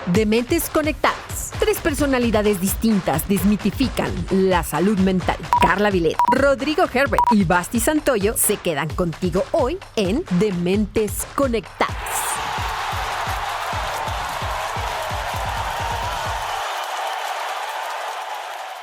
Dementes Conectadas. 3 personalidades distintas desmitifican la salud mental. Carla Villet, Rodrigo Herbert y Basti Santoyo se quedan contigo hoy en Dementes Conectadas.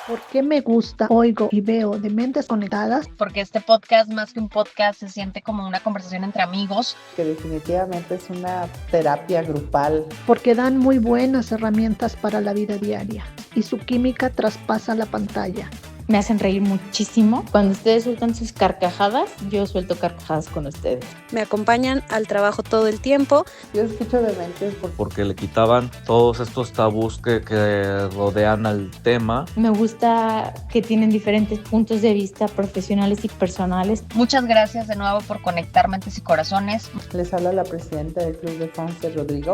¿Por qué me gusta, oigo y veo Dementes Conectadas? Porque este podcast, más que un podcast, se siente como una conversación entre amigos. Que definitivamente es una terapia grupal. Porque dan muy buenas herramientas para la vida diaria y su química traspasa la pantalla. Me hacen reír muchísimo. Cuando ustedes sueltan sus carcajadas, yo suelto carcajadas con ustedes. Me acompañan al trabajo todo el tiempo. Yo escucho Dementes porque le quitaban todos estos tabús que rodean al tema. Me gusta que tienen diferentes puntos de vista profesionales y personales. Muchas gracias de nuevo por conectar mentes y corazones. Les habla la presidenta del Club de Fans de Rodrigo.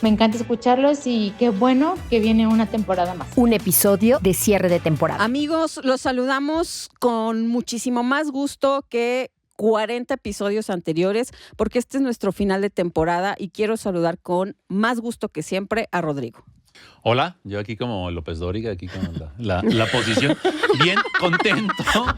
Me encanta escucharlos y qué bueno que viene una temporada más. Un episodio de cierre de temporada. Amigos, los saludamos con muchísimo más gusto que 40 episodios anteriores, porque este es nuestro final de temporada y quiero saludar con más gusto que siempre a Rodrigo. Hola, yo aquí como López Dóriga, aquí con la posición. Bien,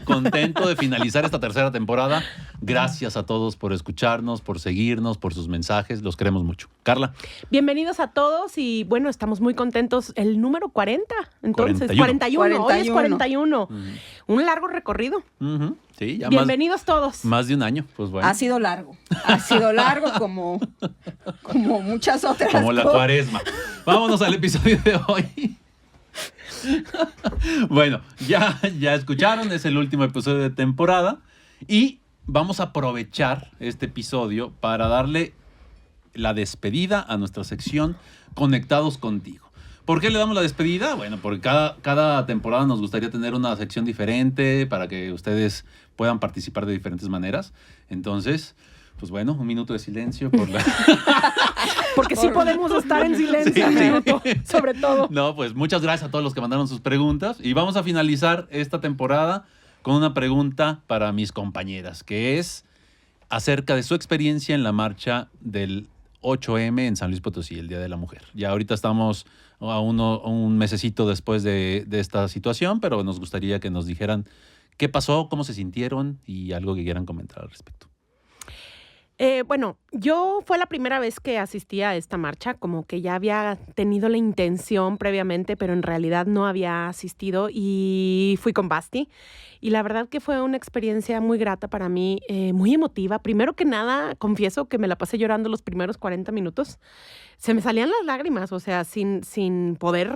contento de finalizar esta tercera temporada. Gracias a todos por escucharnos, por seguirnos, por sus mensajes. Los queremos mucho. Carla. Bienvenidos a todos y bueno, estamos muy contentos. El número 40, entonces 41. Hoy es 41. Uh-huh. Un largo recorrido. Uh-huh. Sí, ya bienvenidos todos. Más de un año, pues bueno. Ha sido largo como muchas otras como la cosas. Cuaresma. Vámonos al episodio de hoy. Bueno, ya escucharon, es el último episodio de temporada y vamos a aprovechar este episodio para darle la despedida a nuestra sección Conectados Contigo. ¿Por qué le damos la despedida? Bueno, porque cada temporada nos gustaría tener una sección diferente para que ustedes puedan participar de diferentes maneras. Entonces, pues bueno, un minuto de silencio por la... Porque sí podemos estar en silencio, sí. Sobre todo. No, pues muchas gracias a todos los que mandaron sus preguntas. Y vamos a finalizar esta temporada con una pregunta para mis compañeras, que es acerca de su experiencia en la marcha del 8M en San Luis Potosí, el Día de la Mujer. Ya ahorita estamos a un mesecito después de esta situación, pero nos gustaría que nos dijeran qué pasó, cómo se sintieron y algo que quieran comentar al respecto. Bueno, yo fue la primera vez que asistí a esta marcha, como que ya había tenido la intención previamente, pero en realidad no había asistido y fui con Basti. Y la verdad que fue una experiencia muy grata para mí, muy emotiva. Primero que nada, confieso que me la pasé llorando los primeros 40 minutos. Se me salían las lágrimas, o sea, sin poder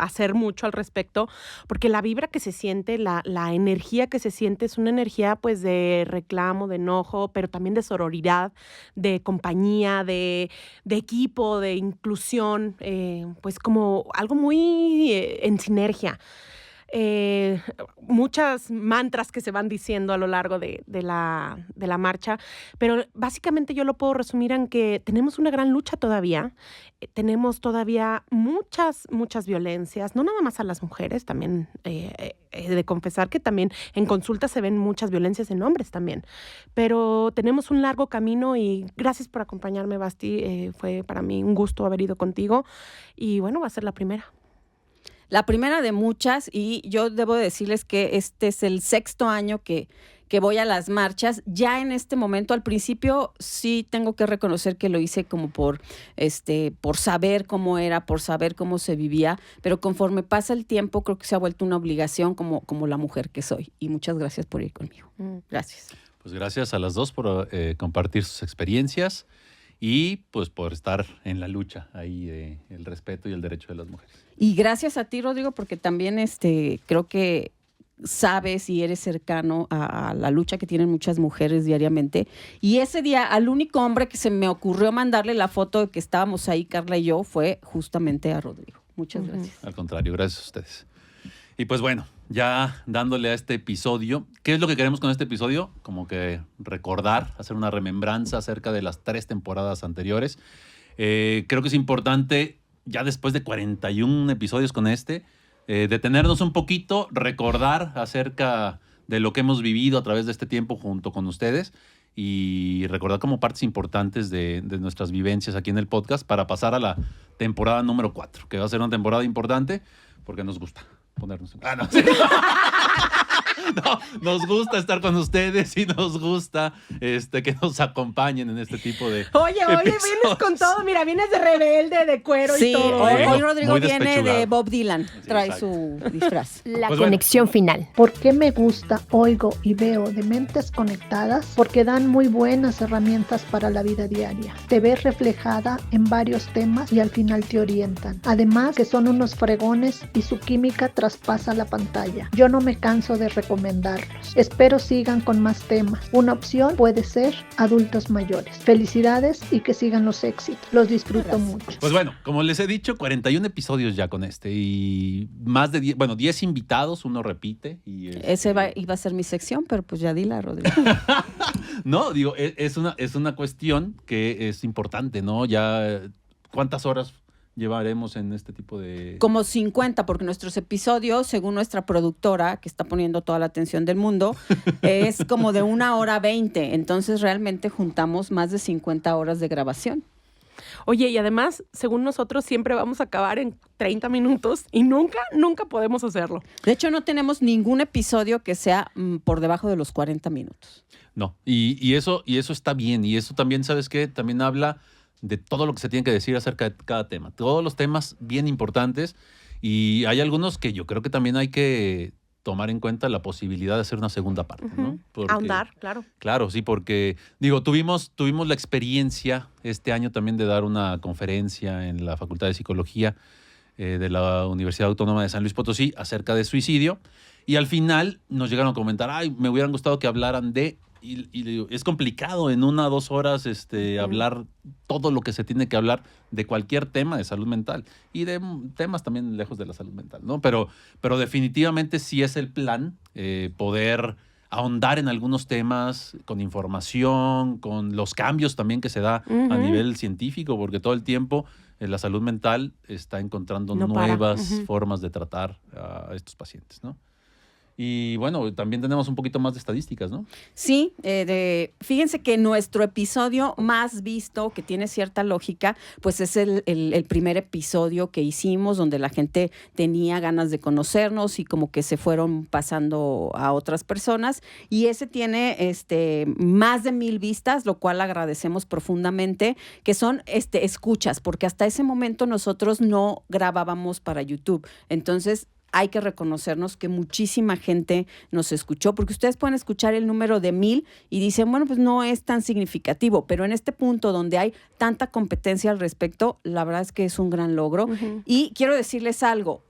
hacer mucho al respecto, porque la vibra que se siente, la energía que se siente es una energía pues de reclamo, de enojo, pero también de sororidad, de compañía, de equipo, de inclusión, pues como algo muy en sinergia. Muchas mantras que se van diciendo a lo largo de la marcha, pero básicamente yo lo puedo resumir en que tenemos una gran lucha todavía, tenemos todavía muchas violencias, no nada más a las mujeres, también he de confesar que también en consulta se ven muchas violencias en hombres también, pero tenemos un largo camino y gracias por acompañarme, Basti, fue para mí un gusto haber ido contigo y bueno, va a ser la primera. La primera de muchas, y yo debo decirles que este es el 6º año que voy a las marchas. Ya en este momento, al principio, sí tengo que reconocer que lo hice como por saber cómo era, por saber cómo se vivía, pero conforme pasa el tiempo, creo que se ha vuelto una obligación como la mujer que soy. Y muchas gracias por ir conmigo. Gracias. Pues gracias a las dos por compartir sus experiencias y pues por estar en la lucha ahí el respeto y el derecho de las mujeres. Y gracias a ti, Rodrigo, porque también creo que sabes y eres cercano a la lucha que tienen muchas mujeres diariamente. Y ese día, al único hombre que se me ocurrió mandarle la foto de que estábamos ahí, Carla y yo, fue justamente a Rodrigo. Muchas gracias. Al contrario, gracias a ustedes. Y pues bueno, ya dándole a este episodio, ¿qué es lo que queremos con este episodio? Como que recordar, hacer una remembranza acerca de las 3 temporadas anteriores. Creo que es importante, ya después de 41 episodios con detenernos un poquito, recordar acerca de lo que hemos vivido a través de este tiempo junto con ustedes y recordar como partes importantes de nuestras vivencias aquí en el podcast para pasar a la temporada número 4, que va a ser una temporada importante porque nos gusta ponernos... no, sí. No, nos gusta estar con ustedes y nos gusta que nos acompañen en este tipo de Oye, episodios. vienes con todo. Mira, vienes de rebelde, de cuero Sí, y todo. hoy Rodrigo muy viene despechugado. de Bob Dylan. Sí, Trae exacto. su disfraz. La Pues bueno. conexión final. ¿Por qué me gusta, oigo y veo de Mentes Conectadas? Porque dan muy buenas herramientas para la vida diaria. Te ves reflejada en varios temas y al final te orientan. Además que son unos fregones y su química traspasa la pantalla. Yo no me canso de recomendarlos. Espero sigan con más temas. Una opción puede ser adultos mayores. Felicidades y que sigan los éxitos. Los disfruto mucho. Pues bueno, como les he dicho, 41 episodios ya con y más de 10 invitados, uno repite. Y Ese iba a ser mi sección, pero pues ya dila, Rodrigo. No, digo, es una cuestión que es importante, ¿no? Ya, ¿cuántas horas llevaremos en este tipo de...? Como 50, porque nuestros episodios, según nuestra productora, que está poniendo toda la atención del mundo, es como de 1:20. Entonces, realmente juntamos más de 50 horas de grabación. Oye, y además, según nosotros, siempre vamos a acabar en 30 minutos y nunca podemos hacerlo. De hecho, no tenemos ningún episodio que sea por debajo de los 40 minutos. No, y eso está bien. Y eso también, ¿sabes qué? También habla de todo lo que se tiene que decir acerca de cada tema. Todos los temas bien importantes. Y hay algunos que yo creo que también hay que tomar en cuenta la posibilidad de hacer una segunda parte, ¿no? Porque, Ahondar, claro. Claro, sí, porque, digo, tuvimos la experiencia este año también de dar una conferencia en la Facultad de Psicología de la Universidad Autónoma de San Luis Potosí acerca de suicidio. Y al final nos llegaron a comentar, me hubieran gustado que hablaran de... Y digo, es complicado en 1 o 2 horas hablar todo lo que se tiene que hablar de cualquier tema de salud mental y de temas también lejos de la salud mental, ¿no? Pero definitivamente sí es el plan poder ahondar en algunos temas con información, con los cambios también que se da a nivel científico, porque todo el tiempo la salud mental está encontrando nuevas formas de tratar a estos pacientes, ¿no? Y bueno, también tenemos un poquito más de estadísticas, ¿no? Sí, fíjense que nuestro episodio más visto, que tiene cierta lógica, pues es el primer episodio que hicimos donde la gente tenía ganas de conocernos y como que se fueron pasando a otras personas. Y ese tiene más de 1,000 vistas, lo cual agradecemos profundamente, que son escuchas, porque hasta ese momento nosotros no grabábamos para YouTube. Entonces, hay que reconocernos que muchísima gente nos escuchó, porque ustedes pueden escuchar el número de 1,000 y dicen, bueno, pues no es tan significativo, pero en este punto donde hay tanta competencia al respecto, la verdad es que es un gran logro. Y quiero decirles algo,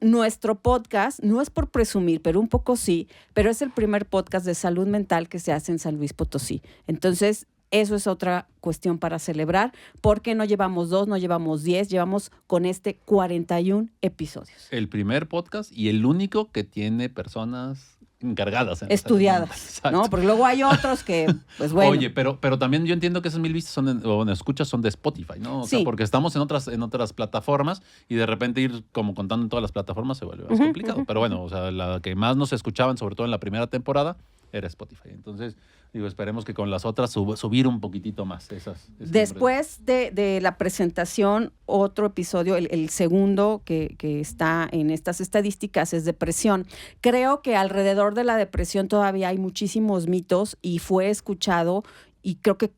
nuestro podcast, no es por presumir, pero un poco sí, pero es el primer podcast de salud mental que se hace en San Luis Potosí. Entonces, eso es otra cuestión para celebrar, porque no llevamos 2, no llevamos 10, llevamos con 41 episodios. El primer podcast y el único que tiene personas encargadas. Estudiadas, ¿no? Porque luego hay otros que, pues bueno. Oye, pero también yo entiendo que esas 1,000 vistas escuchas son de Spotify, ¿no? O sea, porque estamos en otras plataformas y de repente ir como contando en todas las plataformas se vuelve más complicado. Pero bueno, o sea, la que más nos escuchaban, sobre todo en la primera temporada, era Spotify. Entonces, digo, esperemos que con las otras subir un poquitito más esas Después de la presentación, otro episodio, el segundo que está en estas estadísticas es depresión. Creo que alrededor de la depresión todavía hay muchísimos mitos y fue escuchado. Y creo que,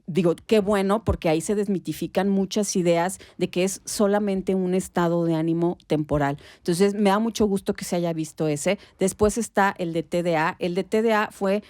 qué bueno, porque ahí se desmitifican muchas ideas de que es solamente un estado de ánimo temporal. Entonces, me da mucho gusto que se haya visto ese. Después está el de TDA. El de TDA fue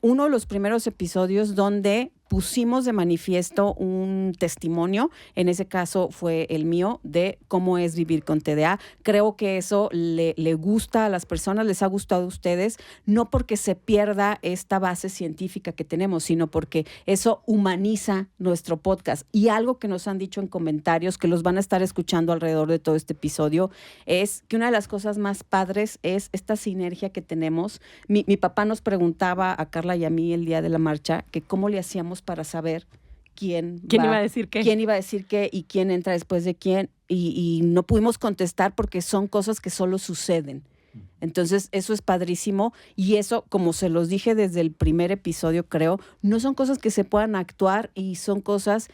uno de los primeros episodios donde pusimos de manifiesto un testimonio, en ese caso fue el mío, de cómo es vivir con TDA. Creo que eso le gusta a las personas, les ha gustado a ustedes, no porque se pierda esta base científica que tenemos, sino porque eso humaniza nuestro podcast. Y algo que nos han dicho en comentarios, que los van a estar escuchando alrededor de todo este episodio, es que una de las cosas más padres es esta sinergia que tenemos. Mi papá nos preguntaba a Carla y a mí el día de la marcha que cómo le hacíamos para saber quién iba a decir qué. Quién iba a decir qué y quién entra después de quién. Y no pudimos contestar porque son cosas que solo suceden. Entonces, eso es padrísimo y eso, como se los dije desde el primer episodio, creo, no son cosas que se puedan actuar y son cosas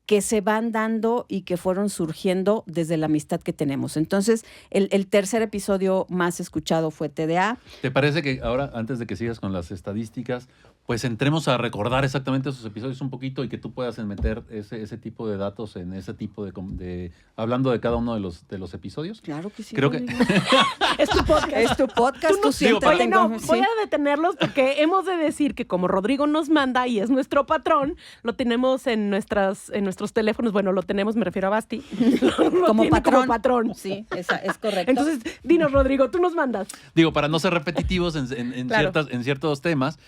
que se van dando y que fueron surgiendo desde la amistad que tenemos. Entonces, el tercer episodio más escuchado fue TDA. ¿Te parece que ahora, antes de que sigas con las estadísticas, pues entremos a recordar exactamente esos episodios un poquito y que tú puedas meter ese tipo de datos en ese tipo de hablando de cada uno de los episodios? Claro que sí. Creo que Es tu podcast. es tu podcast, tú siéntate Oye, no, sí. voy a detenerlos porque hemos de decir que como Rodrigo nos manda y es nuestro patrón, lo tenemos en nuestros teléfonos. Bueno, lo tenemos, me refiero a Basti. Lo Como tiene patrón. como patrón. Sí, es correcto. Entonces, dinos, Rodrigo, tú nos mandas. digo, para no ser repetitivos en Claro. ciertos temas,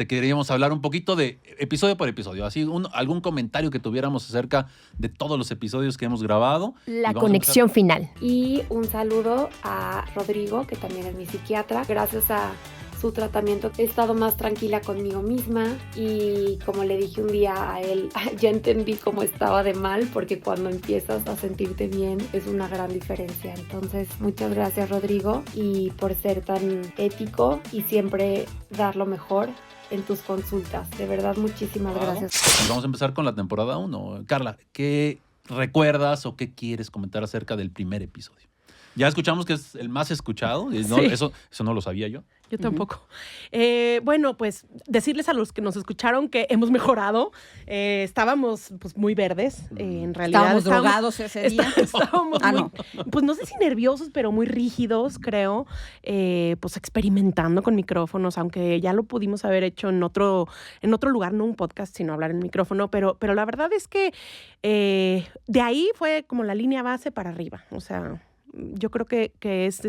queríamos hablar un poquito de episodio por episodio. Así, algún comentario que tuviéramos acerca de todos los episodios que hemos grabado. La Y vamos a conexión final. Y un saludo a Rodrigo, que también es mi psiquiatra. Gracias a su tratamiento he estado más tranquila conmigo misma y como le dije un día a él, ya entendí cómo estaba de mal, porque cuando empiezas a sentirte bien es una gran diferencia. Entonces, muchas gracias, Rodrigo, y por ser tan ético y siempre dar lo mejor en tus consultas. De verdad, muchísimas gracias. Y vamos a empezar con la temporada 1. Carla, ¿qué recuerdas o qué quieres comentar acerca del primer episodio? Ya escuchamos que es el más escuchado. Y no, Sí. eso no lo sabía yo. Yo tampoco. Bueno, pues decirles a los que nos escucharon que hemos mejorado. Estábamos pues muy verdes, en realidad. Estábamos drogados ese día. Estábamos Ah, muy, no. pues no sé si nerviosos, pero muy rígidos, creo. Pues experimentando con micrófonos, aunque ya lo pudimos haber hecho en otro lugar, no un podcast, sino hablar en micrófono. Pero la verdad es que de ahí fue como la línea base para arriba. O sea, yo creo que es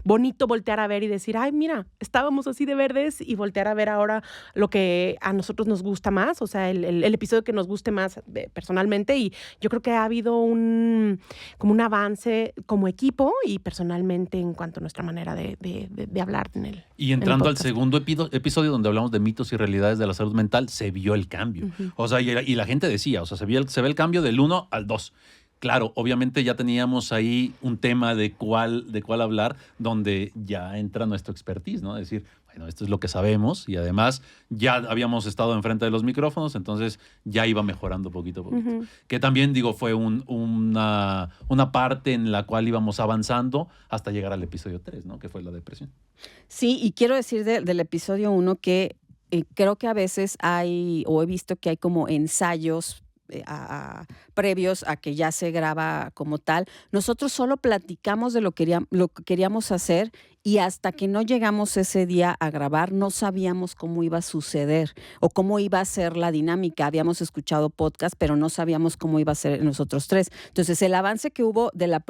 bonito voltear a ver y decir, ay, mira, estábamos así de verdes, y voltear a ver ahora lo que a nosotros nos gusta más, o sea, el episodio que nos guste más personalmente. Y yo creo que ha habido como un avance como equipo y personalmente en cuanto a nuestra manera de hablar en el Y entrando en el al podcast. segundo episodio donde hablamos de mitos y realidades de la salud mental, se vio el cambio. Ujú. O sea, y la gente decía, o sea, se ve el cambio del 1 al 2. Claro, obviamente ya teníamos ahí un tema de cuál hablar, donde ya entra nuestro expertise, ¿no? Es decir, bueno, esto es lo que sabemos y además ya habíamos estado enfrente de los micrófonos, entonces ya iba mejorando poquito a poquito. Ujú. Que también, digo, fue una parte en la cual íbamos avanzando hasta llegar al episodio 3, ¿no? Que fue la depresión. Sí, y quiero decir del episodio 1 que creo que a veces hay, o he visto que hay como ensayos previos a que ya se graba como tal. Nosotros solo platicamos de lo que queríamos hacer, y hasta que no llegamos ese día a grabar no sabíamos cómo iba a suceder o cómo iba a ser la dinámica. Habíamos escuchado podcast, pero no sabíamos cómo iba a ser nosotros tres. Entonces, el avance que hubo de la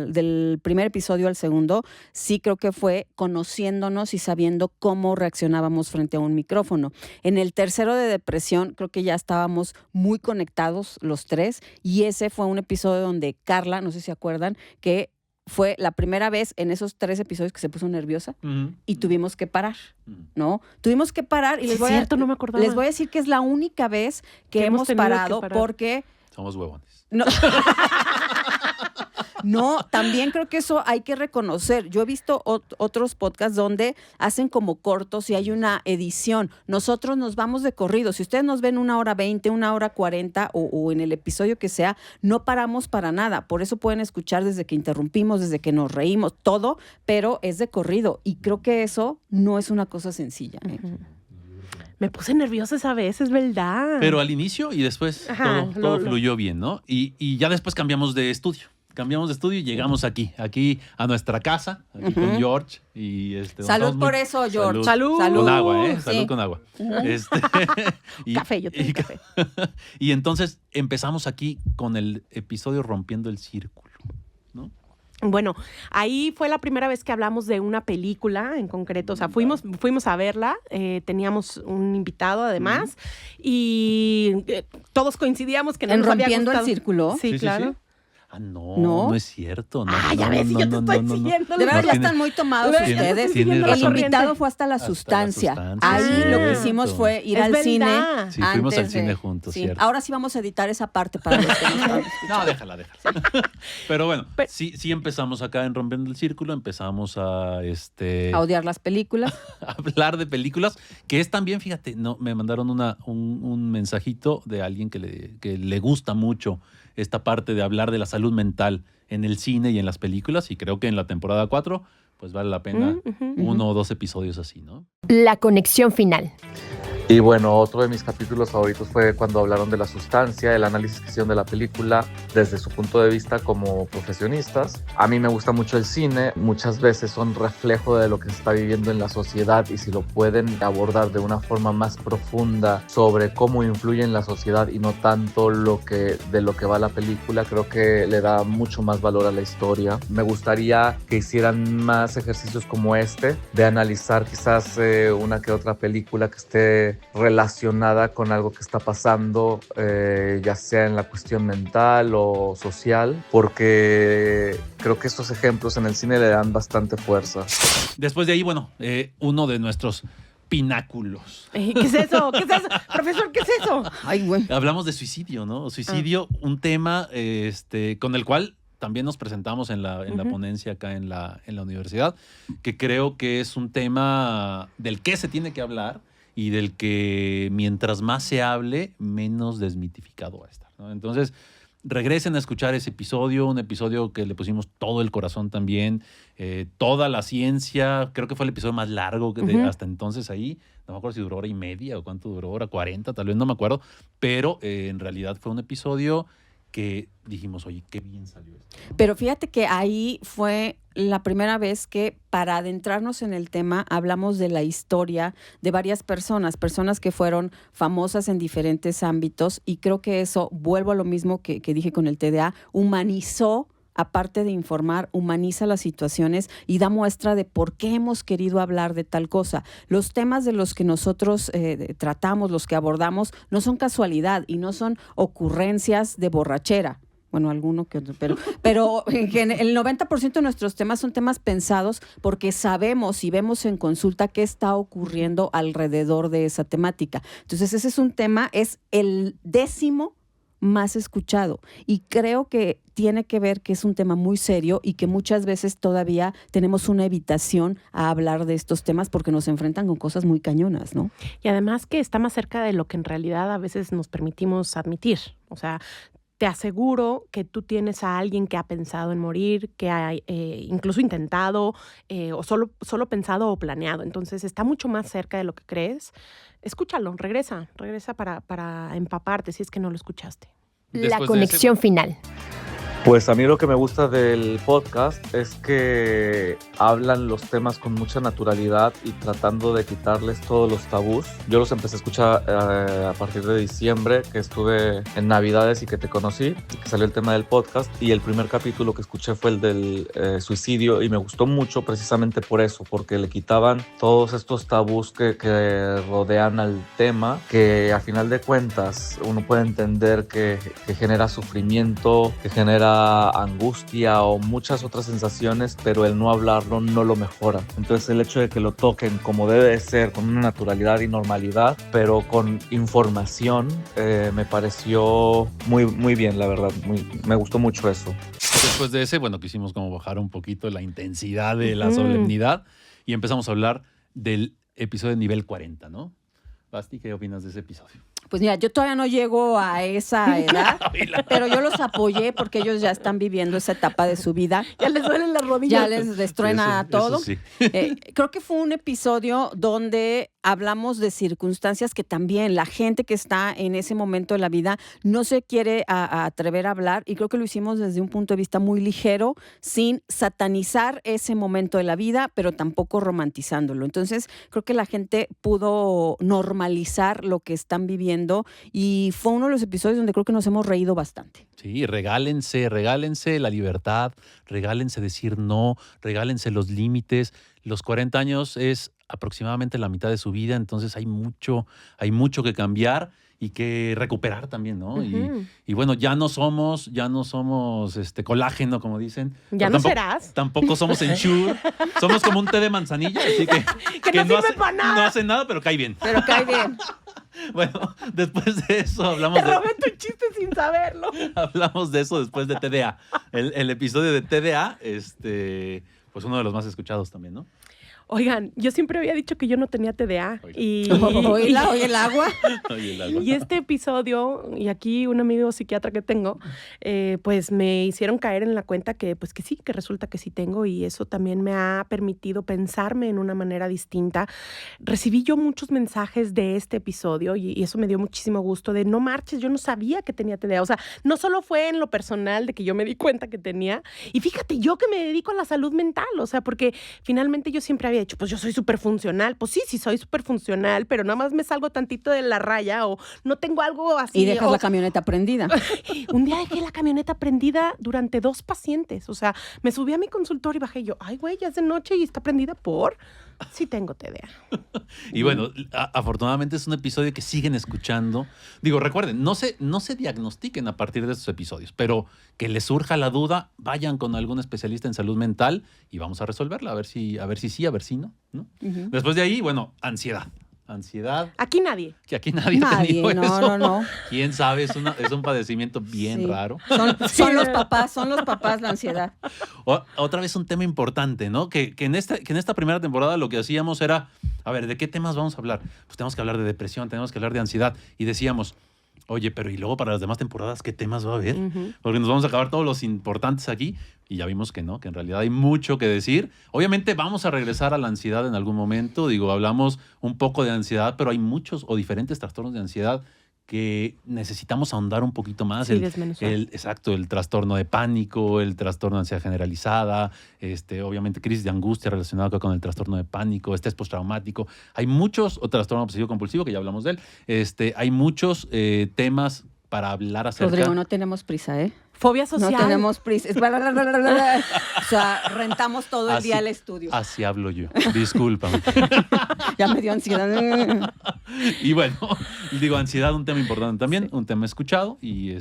del primer episodio al segundo, sí creo que fue conociéndonos y sabiendo cómo reaccionábamos frente a un micrófono. En el tercero de depresión, creo que ya estábamos muy conectados los tres, y ese fue un episodio donde Carla, no sé si se acuerdan, que fue la primera vez en esos 3 episodios que se puso nerviosa y tuvimos que parar, ¿no? Tuvimos que parar y Sí, no me acordaba. les voy a decir que es la única vez que hemos tenido que parado parar. porque... Somos huevones. No, también creo que eso hay que reconocer. Yo he visto otros podcasts donde hacen como cortos y hay una edición. Nosotros nos vamos de corrido. Si ustedes nos ven 1:20, 1:40 o en el episodio que sea, no paramos para nada. Por eso pueden escuchar desde que interrumpimos, desde que nos reímos, todo, pero es de corrido. Y creo que eso no es una cosa sencilla. Me puse nerviosa esa vez, es verdad. Pero al inicio y después Ajá, todo fluyó bien, ¿no? Y ya después cambiamos de estudio. Y llegamos aquí a nuestra casa, aquí con George. Y Salud por eso, George. Salud. Con agua, ¿eh? Sí. Salud con agua. Café, yo tengo café. Y entonces empezamos aquí con el episodio Rompiendo el Círculo, ¿no? Bueno, ahí fue la primera vez que hablamos de una película en concreto. O sea, fuimos a verla, teníamos un invitado además, y todos coincidíamos que no ¿En nos había Rompiendo el gustado. Círculo? Sí, claro. Sí. No es cierto. No, ya ves, yo te estoy siguiendo. De verdad, ya tiene- están muy tomados ustedes. tienes El razón. invitado fue hasta la sustancia. Ahí lo que hicimos fue ir Es al cine. verdad. Sí, fuimos al antes de- cine juntos, sí. cierto. Ahora sí vamos a editar esa parte para los que nos están escuchando. No, déjala. Pero bueno, sí empezamos acá en Rompiendo el Círculo, empezamos a A odiar las películas. hablar de películas, que es también, fíjate, me mandaron un mensajito de alguien que le gusta mucho esta parte de hablar de la salud mental en el cine y en las películas, y creo que en la temporada 4 pues vale la pena uno o dos episodios así, ¿no? La conexión final. Y bueno, otro de mis capítulos favoritos fue cuando hablaron de la sustancia, el análisis que hicieron de la película desde su punto de vista como profesionistas. A mí me gusta mucho el cine, muchas veces son reflejo de lo que se está viviendo en la sociedad, y si lo pueden abordar de una forma más profunda sobre cómo influye en la sociedad y no tanto de lo que va la película, creo que le da mucho más valor a la historia. Me gustaría que hicieran más ejercicios como este, de analizar quizás una que otra película que esté relacionada con algo que está pasando, ya sea en la cuestión mental o social, porque creo que estos ejemplos en el cine le dan bastante fuerza. Después de ahí, bueno, uno de nuestros pináculos. ¿Qué es eso? Profesor, ¿qué es eso? Ay, güey. Hablamos de suicidio, ¿no? Suicidio, un tema con el cual también nos presentamos en la ponencia acá en la universidad, que creo que es un tema del que se tiene que hablar y del que mientras más se hable, menos desmitificado va a estar, ¿no? Entonces, regresen a escuchar ese episodio, un episodio que le pusimos todo el corazón también, toda la ciencia. Creo que fue el episodio más largo hasta entonces ahí. No me acuerdo si duró hora y media o cuánto duró, hora 40, tal vez, no me acuerdo. Pero en realidad fue un episodio que dijimos, oye, qué bien salió esto. Pero fíjate que ahí fue la primera vez que, para adentrarnos en el tema, hablamos de la historia de varias personas que fueron famosas en diferentes ámbitos, y creo que eso, vuelvo a lo mismo que dije con el TDA, humanizó, aparte de informar, humaniza las situaciones y da muestra de por qué hemos querido hablar de tal cosa. Los temas de los que nosotros tratamos, los que abordamos, no son casualidad y no son ocurrencias de borrachera. Bueno, alguno que otro, pero el 90% de nuestros temas son temas pensados porque sabemos y vemos en consulta qué está ocurriendo alrededor de esa temática. Entonces, ese es un tema, es el 10º más escuchado, y creo que tiene que ver que es un tema muy serio y que muchas veces todavía tenemos una evitación a hablar de estos temas porque nos enfrentan con cosas muy cañonas, ¿no? Y además que está más cerca de lo que en realidad a veces nos permitimos admitir. O sea, te aseguro que tú tienes a alguien que ha pensado en morir, que ha incluso intentado o solo pensado o planeado. Entonces está mucho más cerca de lo que crees. Escúchalo, regresa para empaparte si es que no lo escuchaste. La conexión final. Pues a mí lo que me gusta del podcast es que hablan los temas con mucha naturalidad y tratando de quitarles todos los tabús. Yo los empecé a escuchar a partir de diciembre, que estuve en Navidades y que te conocí, y que salió el tema del podcast, y el primer capítulo que escuché fue el del suicidio, y me gustó mucho precisamente por eso, porque le quitaban todos estos tabús que rodean al tema, que a final de cuentas uno puede entender que genera sufrimiento, que genera angustia o muchas otras sensaciones, pero el no hablarlo no lo mejora. Entonces el hecho de que lo toquen como debe de ser, con una naturalidad y normalidad, pero con información, me pareció muy bien, la verdad. Me gustó mucho eso. Después de ese, bueno, quisimos como bajar un poquito la intensidad de la solemnidad y empezamos a hablar del episodio de nivel 40, ¿no? Basti, ¿qué opinas de ese episodio? Pues mira, yo todavía no llego a esa edad, pero yo los apoyé porque ellos ya están viviendo esa etapa de su vida. Ya les duelen las rodillas. Ya les destruena todo. Eso sí. Creo que fue un episodio donde hablamos de circunstancias que también la gente que está en ese momento de la vida no se quiere atrever a hablar, y creo que lo hicimos desde un punto de vista muy ligero, sin satanizar ese momento de la vida, pero tampoco romantizándolo. Entonces, creo que la gente pudo normalizar lo que están viviendo, y fue uno de los episodios donde creo que nos hemos reído bastante. Sí, regálense la libertad, regálense decir no, regálense los límites. Los 40 años es aproximadamente la mitad de su vida, entonces hay mucho que cambiar, y que recuperar también, ¿no? Y bueno, ya no somos colágeno, como dicen. Ya no serás. Tampoco somos Ensure. Somos como un té de manzanilla, así que no sirve para nada. No hace nada, pero cae bien. Pero cae bien. Bueno, después de eso hablamos Te robé tu chiste sin saberlo. Hablamos de eso después de TDA. El episodio de TDA, pues uno de los más escuchados también, ¿no? Oigan, yo siempre había dicho que yo no tenía TDA. Y el agua. Y este episodio, y aquí un amigo psiquiatra que tengo, pues me hicieron caer en la cuenta que sí, que resulta que sí tengo, y eso también me ha permitido pensarme en una manera distinta. Recibí yo muchos mensajes de este episodio y eso me dio muchísimo gusto de no marches, yo no sabía que tenía TDA. O sea, no solo fue en lo personal de que yo me di cuenta que tenía, y fíjate, yo que me dedico a la salud mental, o sea, porque finalmente yo siempre había dicho, pues yo soy súper funcional. Pues sí soy súper funcional, pero nada más me salgo tantito de la raya o no tengo algo así. Y dejas la camioneta prendida. Un día dejé la camioneta prendida durante 2 pacientes. O sea, me subí a mi consultorio y bajé yo, ay, güey, ya es de noche y está prendida por... Sí tengo TDA. Y bueno, afortunadamente es un episodio que siguen escuchando. Digo, recuerden, no se diagnostiquen a partir de estos episodios, pero que les surja la duda, vayan con algún especialista en salud mental y vamos a resolverla, a ver si sí, a ver si no. Uh-huh. Después de ahí, bueno, ansiedad. Aquí nadie. Que aquí nadie ha tenido eso. No. ¿Quién sabe? Es un padecimiento bien raro. Son los papás la ansiedad. Otra vez un tema importante, ¿no? Que en esta primera temporada lo que hacíamos era, a ver, ¿de qué temas vamos a hablar? Pues tenemos que hablar de depresión, tenemos que hablar de ansiedad. Y decíamos, oye, pero ¿y luego para las demás temporadas qué temas va a haber? Uh-huh. Porque nos vamos a acabar todos los importantes aquí y ya vimos que no, que en realidad hay mucho que decir. Obviamente vamos a regresar a la ansiedad en algún momento. Digo, hablamos un poco de ansiedad, pero hay muchos o diferentes trastornos de ansiedad que necesitamos ahondar un poquito más. Sí, desmenuzar. Exacto, el trastorno de pánico, el trastorno de ansiedad generalizada, obviamente crisis de angustia relacionada con el trastorno de pánico, estrés postraumático. Hay muchos, o trastorno obsesivo compulsivo, que ya hablamos de él. Hay muchos temas para hablar acerca. Rodrigo, no tenemos prisa, ¿eh? Fobia social. No tenemos prisa. O sea, rentamos todo el día el estudio. Así hablo yo. Discúlpame. Ya me dio ansiedad. Y bueno, digo, ansiedad, un tema importante también, un tema escuchado y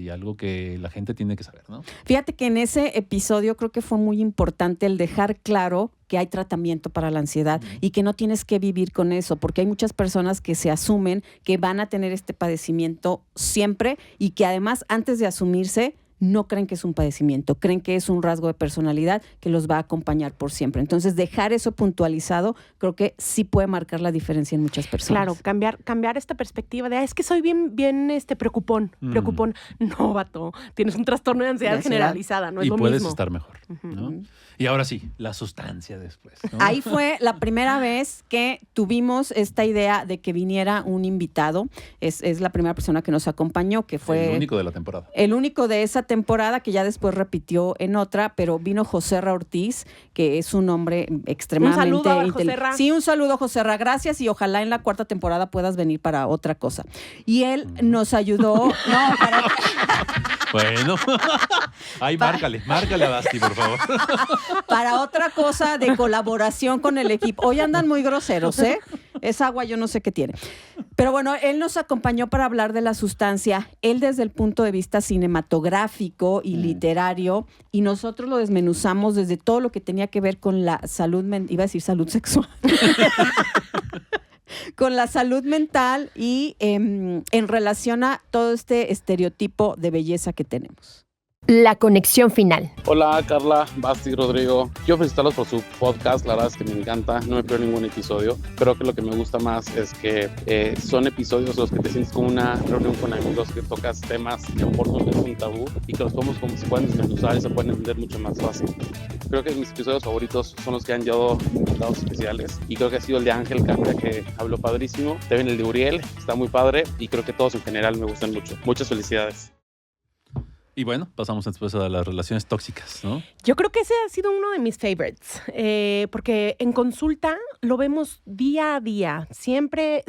algo que la gente tiene que saber, ¿no? Fíjate que en ese episodio creo que fue muy importante el dejar claro que hay tratamiento para la ansiedad y que no tienes que vivir con eso, porque hay muchas personas que se asumen que van a tener este padecimiento siempre y que además antes de asumirse no creen que es un padecimiento, creen que es un rasgo de personalidad que los va a acompañar por siempre. Entonces, dejar eso puntualizado creo que sí puede marcar la diferencia en muchas personas. Claro, cambiar esta perspectiva de, es que soy bien preocupón. No, vato, tienes un trastorno de ansiedad generalizada, no es lo mismo. Y puedes estar mejor, ¿no? Y ahora sí, la sustancia después, ¿no? Ahí fue la primera vez que tuvimos esta idea de que viniera un invitado. Es la primera persona que nos acompañó, que fue... El único de la temporada. El único de esa temporada, que ya después repitió en otra, pero vino Joserra Ortiz, que es un hombre extremadamente... Un saludo a Joserra. Sí, un saludo, Joserra. Gracias y ojalá en la 4ª temporada puedas venir para otra cosa. Y él nos ayudó... Bueno, ahí márcale a Basti, por favor. Para otra cosa de colaboración con el equipo. Hoy andan muy groseros, ¿eh? Esa agua yo no sé qué tiene. Pero bueno, él nos acompañó para hablar de la sustancia, él desde el punto de vista cinematográfico y literario, y nosotros lo desmenuzamos desde todo lo que tenía que ver con la salud mental, iba a decir salud sexual. Con la salud mental y en relación a todo este estereotipo de belleza que tenemos. La conexión final. Hola Carla, Basti, Rodrigo. Quiero felicitarlos por su podcast, la verdad es que me encanta, no me pierdo ningún episodio. Creo que lo que me gusta más es que son episodios los que te sientes como una reunión con amigos, que tocas temas que a lo mejor no es un tabú y que los podemos como se pueden desmenuzar y se pueden entender mucho más fácil. Creo que mis episodios favoritos son los que han llevado invitados especiales y creo que ha sido el de Ángel Cambia, que habló padrísimo, también el de Uriel, está muy padre y creo que todos en general me gustan mucho. Muchas felicidades. Y bueno, pasamos después a las relaciones tóxicas, ¿no? Yo creo que ese ha sido uno de mis favorites, porque en consulta lo vemos día a día. Siempre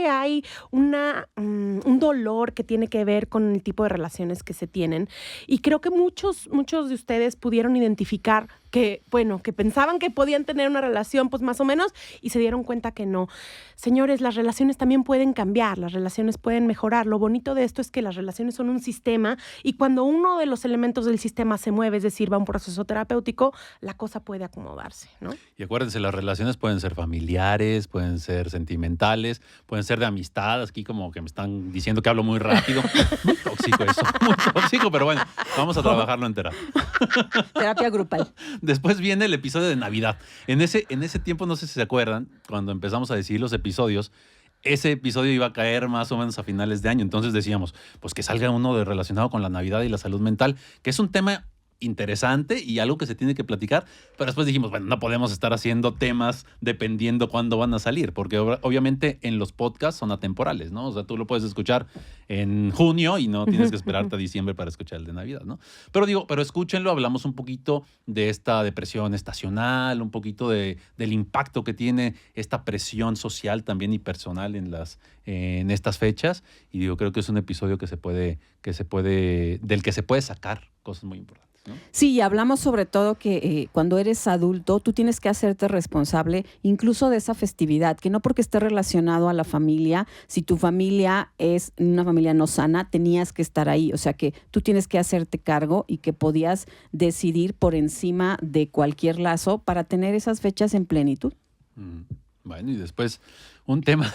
hay un dolor que tiene que ver con el tipo de relaciones que se tienen. Y creo que muchos de ustedes pudieron identificar que pensaban que podían tener una relación, pues más o menos, y se dieron cuenta que no. Señores, las relaciones también pueden cambiar, las relaciones pueden mejorar. Lo bonito de esto es que las relaciones son un sistema y cuando uno de los elementos del sistema se mueve, es decir, va a un proceso terapéutico, la cosa puede acomodarse, ¿no? Y acuérdense, las relaciones pueden ser familiares, pueden ser sentimentales, pueden ser de amistad. Aquí como que me están diciendo que hablo muy rápido. Muy tóxico eso, muy tóxico, pero bueno, vamos a trabajarlo en terapia. Terapia grupal. Después viene el episodio de Navidad. En ese tiempo, no sé si se acuerdan, cuando empezamos a decidir los episodios, ese episodio iba a caer más o menos a finales de año. Entonces decíamos, pues que salga uno relacionado con la Navidad y la salud mental, que es un tema interesante y algo que se tiene que platicar, pero después dijimos, bueno, no podemos estar haciendo temas dependiendo cuándo van a salir, porque obviamente en los podcasts son atemporales, ¿no? O sea, tú lo puedes escuchar en junio y no tienes que esperarte a diciembre para escuchar el de Navidad, ¿no? Pero escúchenlo, hablamos un poquito de esta depresión estacional, un poquito del impacto que tiene esta presión social también y personal en estas fechas, y digo, creo que es un episodio del que se puede sacar cosas muy importantes. ¿No? Sí, y hablamos sobre todo que cuando eres adulto, tú tienes que hacerte responsable incluso de esa festividad, que no porque esté relacionado a la familia, si tu familia es una familia no sana, tenías que estar ahí. O sea que tú tienes que hacerte cargo y que podías decidir por encima de cualquier lazo para tener esas fechas en plenitud. Bueno, y después un tema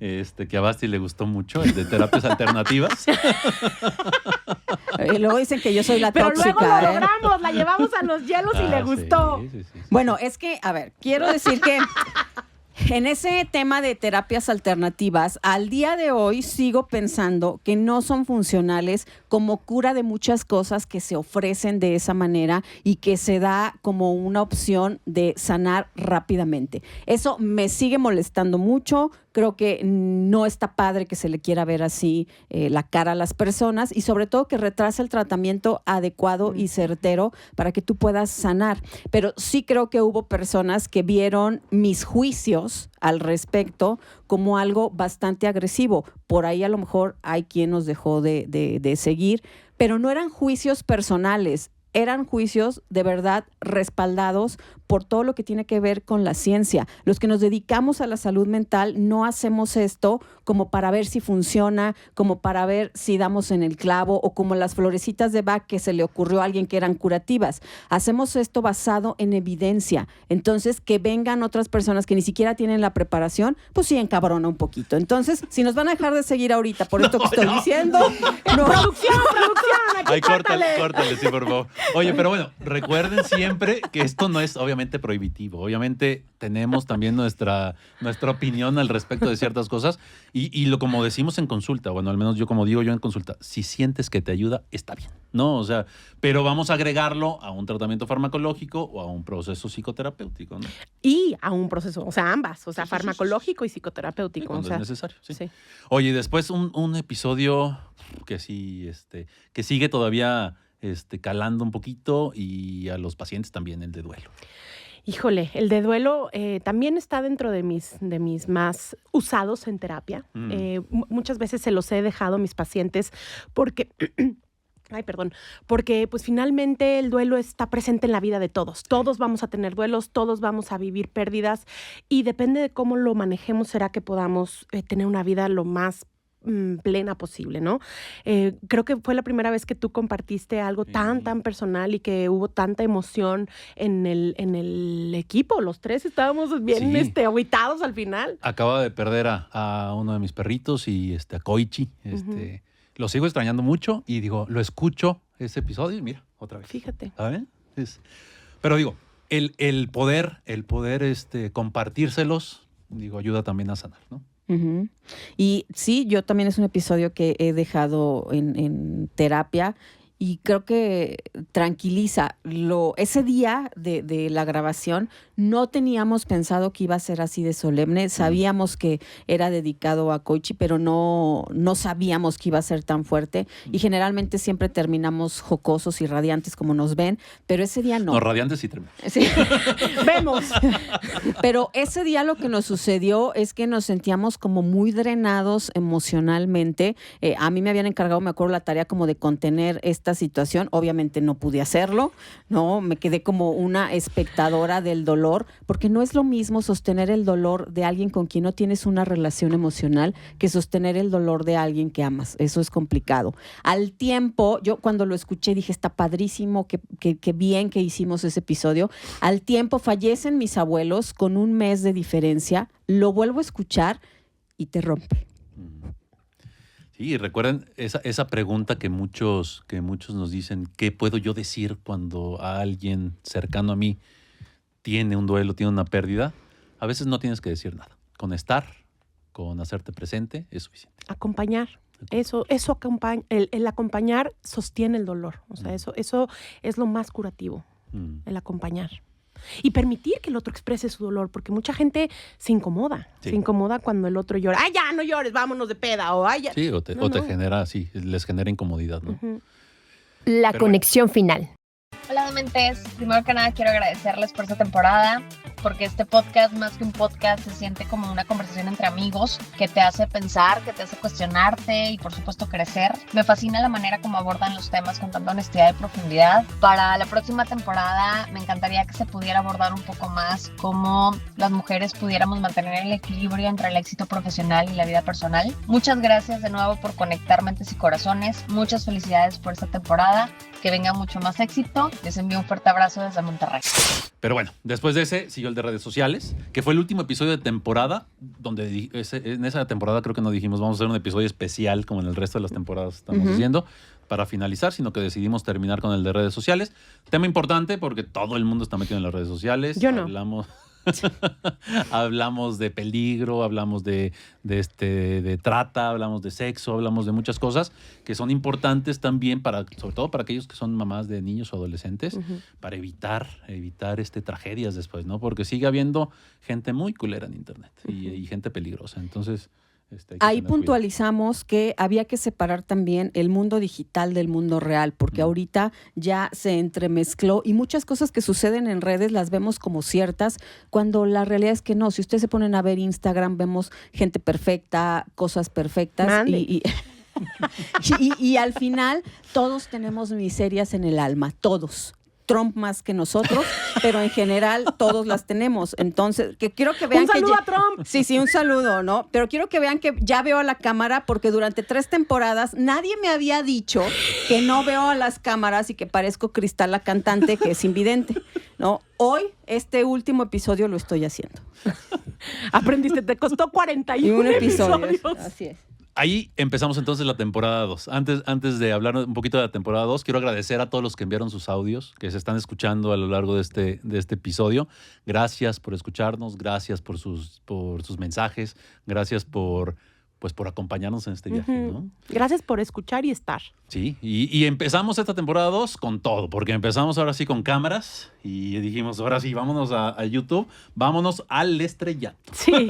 que a Basti le gustó mucho, el de terapias alternativas. Y luego dicen que yo soy la tóxica. Pero luego lo logramos, la llevamos a los hielos y le gustó. Sí. Bueno, es que, a ver, quiero decir que en ese tema de terapias alternativas, al día de hoy sigo pensando que no son funcionales como cura de muchas cosas que se ofrecen de esa manera y que se da como una opción de sanar rápidamente. Eso me sigue molestando mucho. Creo que no está padre que se le quiera ver así la cara a las personas y sobre todo que retrasa el tratamiento adecuado y certero para que tú puedas sanar. Pero sí creo que hubo personas que vieron mis juicios al respecto como algo bastante agresivo. Por ahí a lo mejor hay quien nos dejó de seguir, pero no eran juicios personales. Eran juicios de verdad respaldados por todo lo que tiene que ver con la ciencia. Los que nos dedicamos a la salud mental no hacemos esto como para ver si funciona, como para ver si damos en el clavo o como las florecitas de Bach que se le ocurrió a alguien que eran curativas. Hacemos esto basado en evidencia. Entonces, que vengan otras personas que ni siquiera tienen la preparación, pues sí encabrona un poquito. Entonces, si nos van a dejar de seguir ahorita por esto que estoy diciendo... No. ¡Producción! Aquí ay, córtale, sí, por favor. Oye, pero bueno, recuerden siempre que esto no es obviamente prohibitivo. Obviamente tenemos también nuestra opinión al respecto de ciertas cosas y como decimos en consulta, bueno, al menos yo como digo yo en consulta, si sientes que te ayuda, está bien, ¿no? O sea, pero vamos a agregarlo a un tratamiento farmacológico o a un proceso psicoterapéutico, ¿no? Y a un proceso, o sea, ambas, o sea, farmacológico y psicoterapéutico. Cuando o sea, es necesario, sí. Sí. Oye, después un episodio que sí, que sigue todavía calando un poquito y a los pacientes también el de duelo. Híjole, el de duelo también está dentro de mis más usados en terapia. Muchas veces se los he dejado a mis pacientes porque... porque pues finalmente el duelo está presente en la vida de todos. Todos vamos a tener duelos, todos vamos a vivir pérdidas y depende de cómo lo manejemos será que podamos tener una vida lo más plena posible, ¿no? Creo que fue la primera vez que tú compartiste algo tan personal y que hubo tanta emoción en el equipo. Los tres estábamos bien agüitados al final. Acaba de perder a uno de mis perritos y a Koichi. Lo sigo extrañando mucho y digo, lo escucho ese episodio y mira, otra vez. Fíjate. ¿Saben? Pero digo, el poder compartírselos, digo, ayuda también a sanar, ¿no? Uh-huh. Y sí, yo también es un episodio que he dejado en terapia y creo que tranquiliza. Ese día de la grabación no teníamos pensado que iba a ser así de solemne. Sabíamos que era dedicado a Koichi, pero no sabíamos que iba a ser tan fuerte. Y generalmente siempre terminamos jocosos y radiantes como nos ven, pero ese día no. No, radiantes sí terminamos. Sí. ¡Vemos! Pero ese día lo que nos sucedió es que nos sentíamos como muy drenados emocionalmente. A mí me habían encargado, me acuerdo, la tarea como de contener estas esta situación. Obviamente no pude hacerlo, ¿no? Me quedé como una espectadora del dolor, porque no es lo mismo sostener el dolor de alguien con quien no tienes una relación emocional que sostener el dolor de alguien que amas. Eso es complicado. Al tiempo, yo cuando lo escuché dije, está padrísimo, que bien que hicimos ese episodio. Al tiempo fallecen mis abuelos con un mes de diferencia, lo vuelvo a escuchar y te rompe. Sí, y recuerden esa pregunta que muchos nos dicen, ¿qué puedo yo decir cuando a alguien cercano a mí tiene un duelo, tiene una pérdida? A veces no tienes que decir nada. Con estar, con hacerte presente, es suficiente. Acompañar. Eso acompaña, el acompañar sostiene el dolor. O sea, eso es lo más curativo, el acompañar. Y permitir que el otro exprese su dolor, porque mucha gente se incomoda. Sí. Se incomoda cuando el otro llora. ¡Ay, ya, no llores, vámonos de peda! O, ¡ay, ya! Sí, te genera, sí, les genera incomodidad, ¿no? Uh-huh. La conexión final. Hola, Dementes. Primero que nada, quiero agradecerles por esta temporada, porque este podcast, más que un podcast, se siente como una conversación entre amigos que te hace pensar, que te hace cuestionarte y, por supuesto, crecer. Me fascina la manera como abordan los temas con tanta honestidad y profundidad. Para la próxima temporada, me encantaría que se pudiera abordar un poco más cómo las mujeres pudiéramos mantener el equilibrio entre el éxito profesional y la vida personal. Muchas gracias de nuevo por conectar mentes y corazones. Muchas felicidades por esta temporada. Que venga mucho más éxito. Les envío un fuerte abrazo desde Monterrey. Pero bueno, después de ese siguió el de redes sociales, que fue el último episodio de temporada, donde en esa temporada creo que no dijimos vamos a hacer un episodio especial como en el resto de las temporadas estamos haciendo para finalizar, sino que decidimos terminar con el de redes sociales. Tema importante porque todo el mundo está metido en las redes sociales. Yo no. Hablamos de peligro, hablamos de trata, hablamos de sexo, hablamos de muchas cosas que son importantes también sobre todo para aquellos que son mamás de niños o adolescentes, para evitar tragedias después, ¿no? Porque sigue habiendo gente muy culera en internet y gente peligrosa. Entonces, ahí puntualizamos que había que separar también el mundo digital del mundo real, porque ahorita ya se entremezcló y muchas cosas que suceden en redes las vemos como ciertas, cuando la realidad es que no. Si ustedes se ponen a ver Instagram, vemos gente perfecta, cosas perfectas y al final todos tenemos miserias en el alma, todos. Trump más que nosotros, pero en general todos las tenemos. Entonces, que quiero que vean ¡un saludo que a Trump! Sí, un saludo, ¿no? Pero quiero que vean que ya veo a la cámara, porque durante 3 temporadas nadie me había dicho que no veo a las cámaras y que parezco Cristal la cantante, que es invidente, ¿no? Hoy, este último episodio lo estoy haciendo. Aprendiste, te costó 41 episodios. Así es. Ahí empezamos entonces la temporada 2. Antes de hablar un poquito de la temporada 2, quiero agradecer a todos los que enviaron sus audios, que se están escuchando a lo largo de este episodio. Gracias por escucharnos, gracias por sus mensajes, gracias por acompañarnos en este viaje, ¿no? Gracias por escuchar y estar. Sí, y empezamos esta temporada 2 con todo, porque empezamos ahora sí con cámaras y dijimos, ahora sí, vámonos a YouTube, vámonos al estrellato. Sí,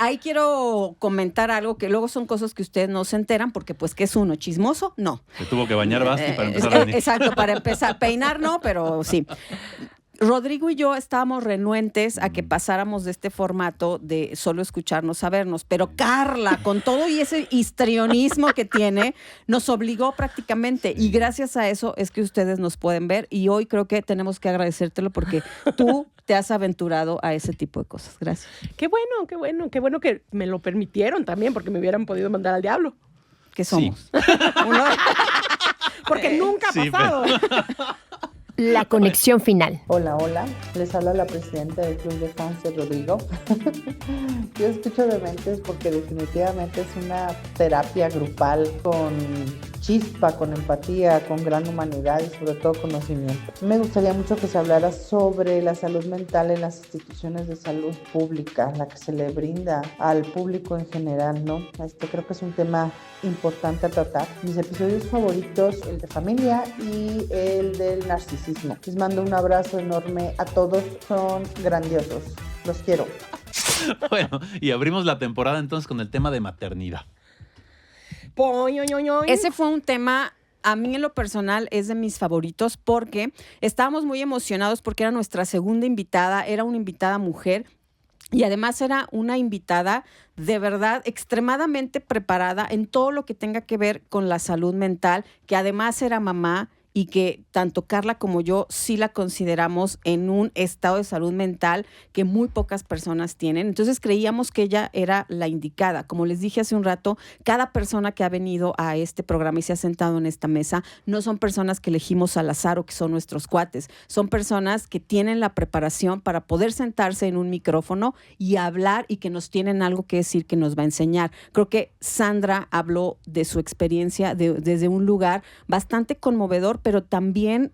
ahí quiero comentar algo que luego son cosas que ustedes no se enteran, porque pues, ¿qué es uno? ¿Chismoso? No. Se tuvo que bañar Basti para empezar a venir. Exacto, para empezar. Peinar no, pero sí. Rodrigo y yo estábamos renuentes a que pasáramos de este formato de solo escucharnos, sabernos, pero Carla, con todo y ese histrionismo que tiene, nos obligó prácticamente, y gracias a eso es que ustedes nos pueden ver, y hoy creo que tenemos que agradecértelo porque tú te has aventurado a ese tipo de cosas. Gracias. Qué bueno que me lo permitieron también, porque me hubieran podido mandar al diablo. ¿Qué somos? Sí. Porque nunca ha pasado. La conexión final. Hola, les habla la presidenta del Club de Fans de Rodrigo. Yo escucho Dementes porque definitivamente es una terapia grupal con chispa, con empatía, con gran humanidad y sobre todo conocimiento. Me gustaría mucho que se hablara sobre la salud mental en las instituciones de salud pública, la que se le brinda al público en general, ¿no? Creo que es un tema importante a tratar. Mis episodios favoritos, el de familia y el del narcisismo. Les mando un abrazo enorme a todos, son grandiosos, los quiero. Bueno, y abrimos la temporada entonces con el tema de maternidad. Ese fue un tema, a mí en lo personal es de mis favoritos, porque estábamos muy emocionados porque era nuestra segunda invitada, era una invitada mujer. Y además era una invitada de verdad extremadamente preparada en todo lo que tenga que ver con la salud mental, que además era mamá y que tanto Carla como yo sí la consideramos en un estado de salud mental que muy pocas personas tienen. Entonces creíamos que ella era la indicada. Como les dije hace un rato, cada persona que ha venido a este programa y se ha sentado en esta mesa no son personas que elegimos al azar o que son nuestros cuates. Son personas que tienen la preparación para poder sentarse en un micrófono y hablar y que nos tienen algo que decir, que nos va a enseñar. Creo que Sandra habló de su experiencia desde un lugar bastante conmovedor, pero también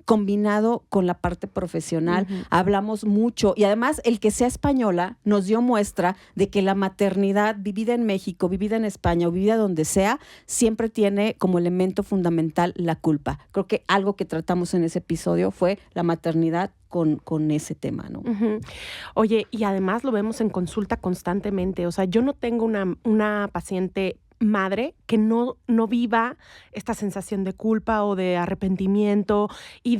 combinado con la parte profesional. Hablamos mucho y además el que sea española nos dio muestra de que la maternidad vivida en México, vivida en España o vivida donde sea, siempre tiene como elemento fundamental la culpa. Creo que algo que tratamos en ese episodio fue la maternidad con ese tema, ¿no? Oye, y además lo vemos en consulta constantemente. O sea, yo no tengo una paciente madre que no viva esta sensación de culpa o de arrepentimiento y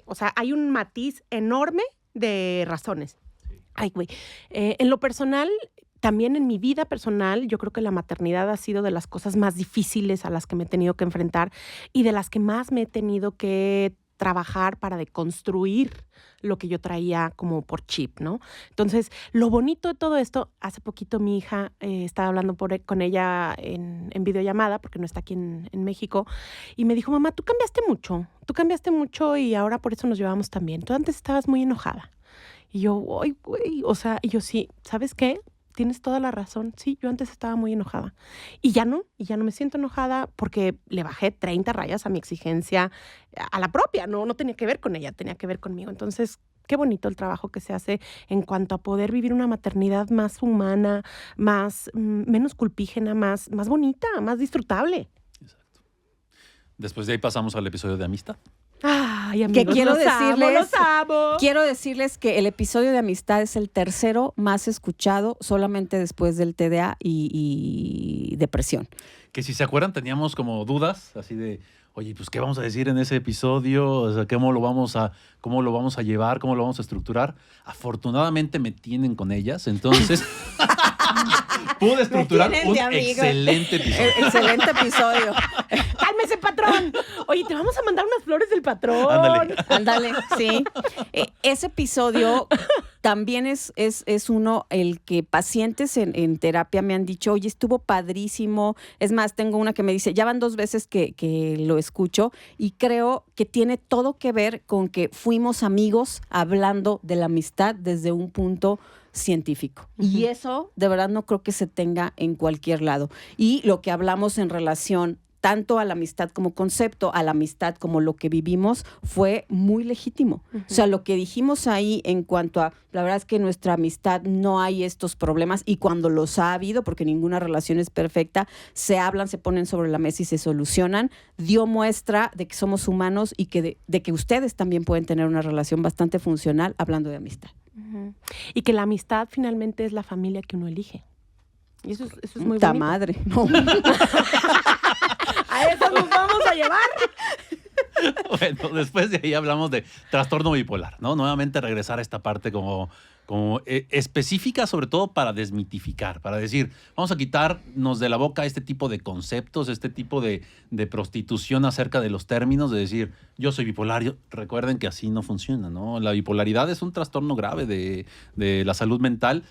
o sea, hay un matiz enorme de razones. Ay, güey. En lo personal, también en mi vida personal, yo creo que la maternidad ha sido de las cosas más difíciles a las que me he tenido que enfrentar y de las que más me he tenido que trabajar para deconstruir lo que yo traía como por chip, ¿no? Entonces, lo bonito de todo esto, hace poquito mi hija, estaba hablando con ella en videollamada, porque no está aquí en México, y me dijo, mamá, tú cambiaste mucho y ahora por eso nos llevamos tan bien. Tú antes estabas muy enojada. Y yo, ay, güey, o sea, y yo sí, ¿sabes qué? Tienes toda la razón. Sí, yo antes estaba muy enojada. Y ya no me siento enojada porque le bajé 30 rayas a mi exigencia, a la propia, no tenía que ver con ella, tenía que ver conmigo. Entonces, qué bonito el trabajo que se hace en cuanto a poder vivir una maternidad más humana, menos culpígena, más bonita, más disfrutable. Exacto. Después de ahí pasamos al episodio de amistad. Ay, amigos, que quiero los amo. Quiero decirles que el episodio de amistad es el tercero más escuchado, solamente después del TDA y depresión. Que si se acuerdan teníamos como dudas, así de, oye, pues ¿qué vamos a decir en ese episodio? O sea, ¿cómo lo vamos a llevar? ¿Cómo lo vamos a estructurar? Afortunadamente me tienen con ellas, entonces pude estructurar un excelente episodio. Excelente episodio. ¡Cálmese, patrón! Oye, te vamos a mandar unas flores del patrón. Ándale, sí. Ese episodio también es uno el que pacientes en terapia me han dicho, oye, estuvo padrísimo. Es más, tengo una que me dice, ya van 2 veces que lo escucho y creo que tiene todo que ver con que fuimos amigos hablando de la amistad desde un punto científico. Y eso de verdad no creo que se tenga en cualquier lado. Y lo que hablamos en relación tanto a la amistad como concepto, a la amistad como lo que vivimos, fue muy legítimo. O sea, lo que dijimos ahí en cuanto a, la verdad es que en nuestra amistad no hay estos problemas y cuando los ha habido, porque ninguna relación es perfecta, se hablan, se ponen sobre la mesa y se solucionan, dio muestra de que somos humanos y que de que ustedes también pueden tener una relación bastante funcional hablando de amistad. Y que la amistad finalmente es la familia que uno elige. Y eso es muy bonito. ¡Ta madre! No. A eso nos vamos a llevar. Bueno, después de ahí hablamos de trastorno bipolar, ¿no? Nuevamente regresar a esta parte como específica, sobre todo para desmitificar, para decir, vamos a quitarnos de la boca este tipo de conceptos, este tipo de prostitución acerca de los términos, de decir, yo soy bipolar. Recuerden que así no funciona, ¿no? La bipolaridad es un trastorno grave de la salud mental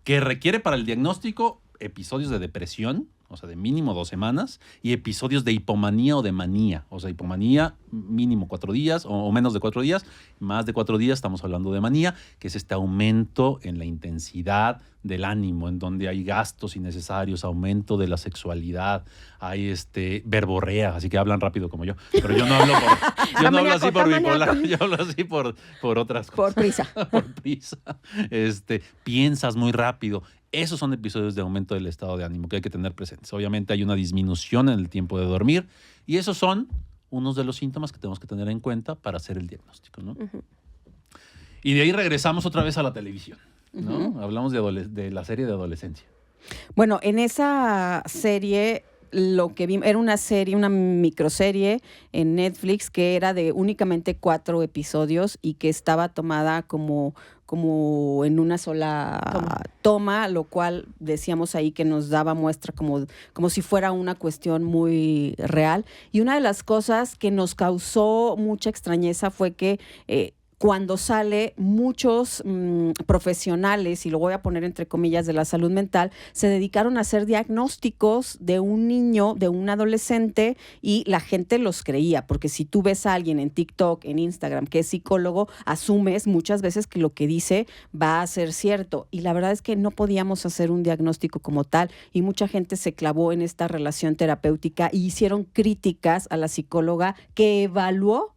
que requiere para el diagnóstico episodios de depresión, o sea, de mínimo 2 semanas, y episodios de hipomanía o de manía. O sea, hipomanía mínimo 4 días o menos de 4 días. Más de 4 días estamos hablando de manía, que es este aumento en la intensidad del ánimo, en donde hay gastos innecesarios, aumento de la sexualidad, hay verborrea, así que hablan rápido como yo. Pero yo no hablo así por bipolar, yo hablo así por otras cosas. Por prisa. Por prisa. Piensas muy rápido. Esos son episodios de aumento del estado de ánimo que hay que tener presentes. Obviamente hay una disminución en el tiempo de dormir y esos son unos de los síntomas que tenemos que tener en cuenta para hacer el diagnóstico, ¿no? Y de ahí regresamos otra vez a la televisión, ¿no? Hablamos de la serie de adolescencia. Bueno, en esa serie lo que vimos era una serie, una microserie en Netflix que era de únicamente 4 episodios y que estaba tomada como en una sola toma, lo cual decíamos ahí que nos daba muestra como si fuera una cuestión muy real. Y una de las cosas que nos causó mucha extrañeza fue que cuando sale, muchos profesionales, y lo voy a poner entre comillas, de la salud mental, se dedicaron a hacer diagnósticos de un niño, de un adolescente, y la gente los creía, porque si tú ves a alguien en TikTok, en Instagram, que es psicólogo, asumes muchas veces que lo que dice va a ser cierto. Y la verdad es que no podíamos hacer un diagnóstico como tal, y mucha gente se clavó en esta relación terapéutica y hicieron críticas a la psicóloga que evaluó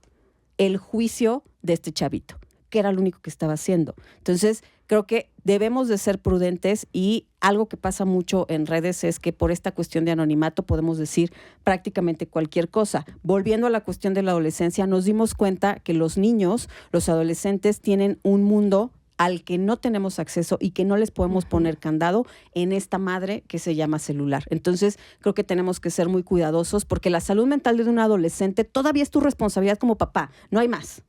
el juicio de este chavito, que era lo único que estaba haciendo. Entonces, creo que debemos de ser prudentes, y algo que pasa mucho en redes es que por esta cuestión de anonimato podemos decir prácticamente cualquier cosa. Volviendo a la cuestión de la adolescencia, nos dimos cuenta que los niños, los adolescentes, tienen un mundo al que no tenemos acceso y que no les podemos poner candado en esta madre que se llama celular. Entonces, creo que tenemos que ser muy cuidadosos, porque la salud mental de un adolescente todavía es tu responsabilidad como papá, no hay más.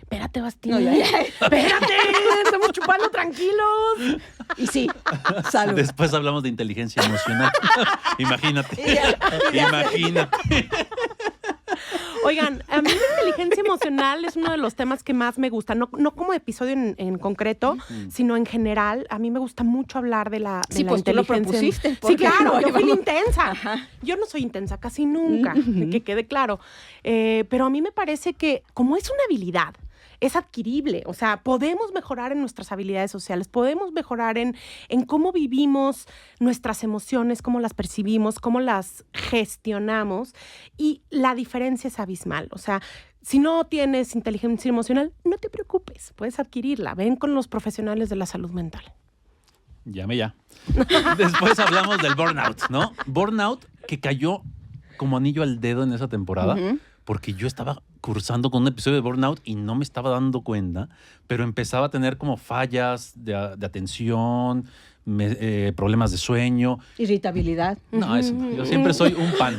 Espérate, Basti. No, ya. Espérate, estamos chupando tranquilos. Y sí, salud. Después hablamos de inteligencia emocional. Imagínate. Imagínate. Oigan, a mí la inteligencia emocional es uno de los temas que más me gusta, no como episodio en concreto, sino en general. A mí me gusta mucho hablar de la Sí, pues tú lo inteligencia. propusiste. Sí, claro, yo fui vamos. intensa. Ajá. Yo no soy intensa casi nunca, que quede claro. Pero a mí me parece que como es una habilidad, es adquirible. O sea, podemos mejorar en nuestras habilidades sociales, podemos mejorar en cómo vivimos nuestras emociones, cómo las percibimos, cómo las gestionamos. Y la diferencia es abismal. O sea, si no tienes inteligencia emocional, no te preocupes, puedes adquirirla. Ven con los profesionales de la salud mental. Llame ya. Después hablamos del burnout, ¿no? Burnout que cayó como anillo al dedo en esa temporada. Porque yo estaba cursando con un episodio de burnout y no me estaba dando cuenta, pero empezaba a tener como fallas de atención, problemas de sueño. Irritabilidad. No, eso no. Yo siempre soy un pan.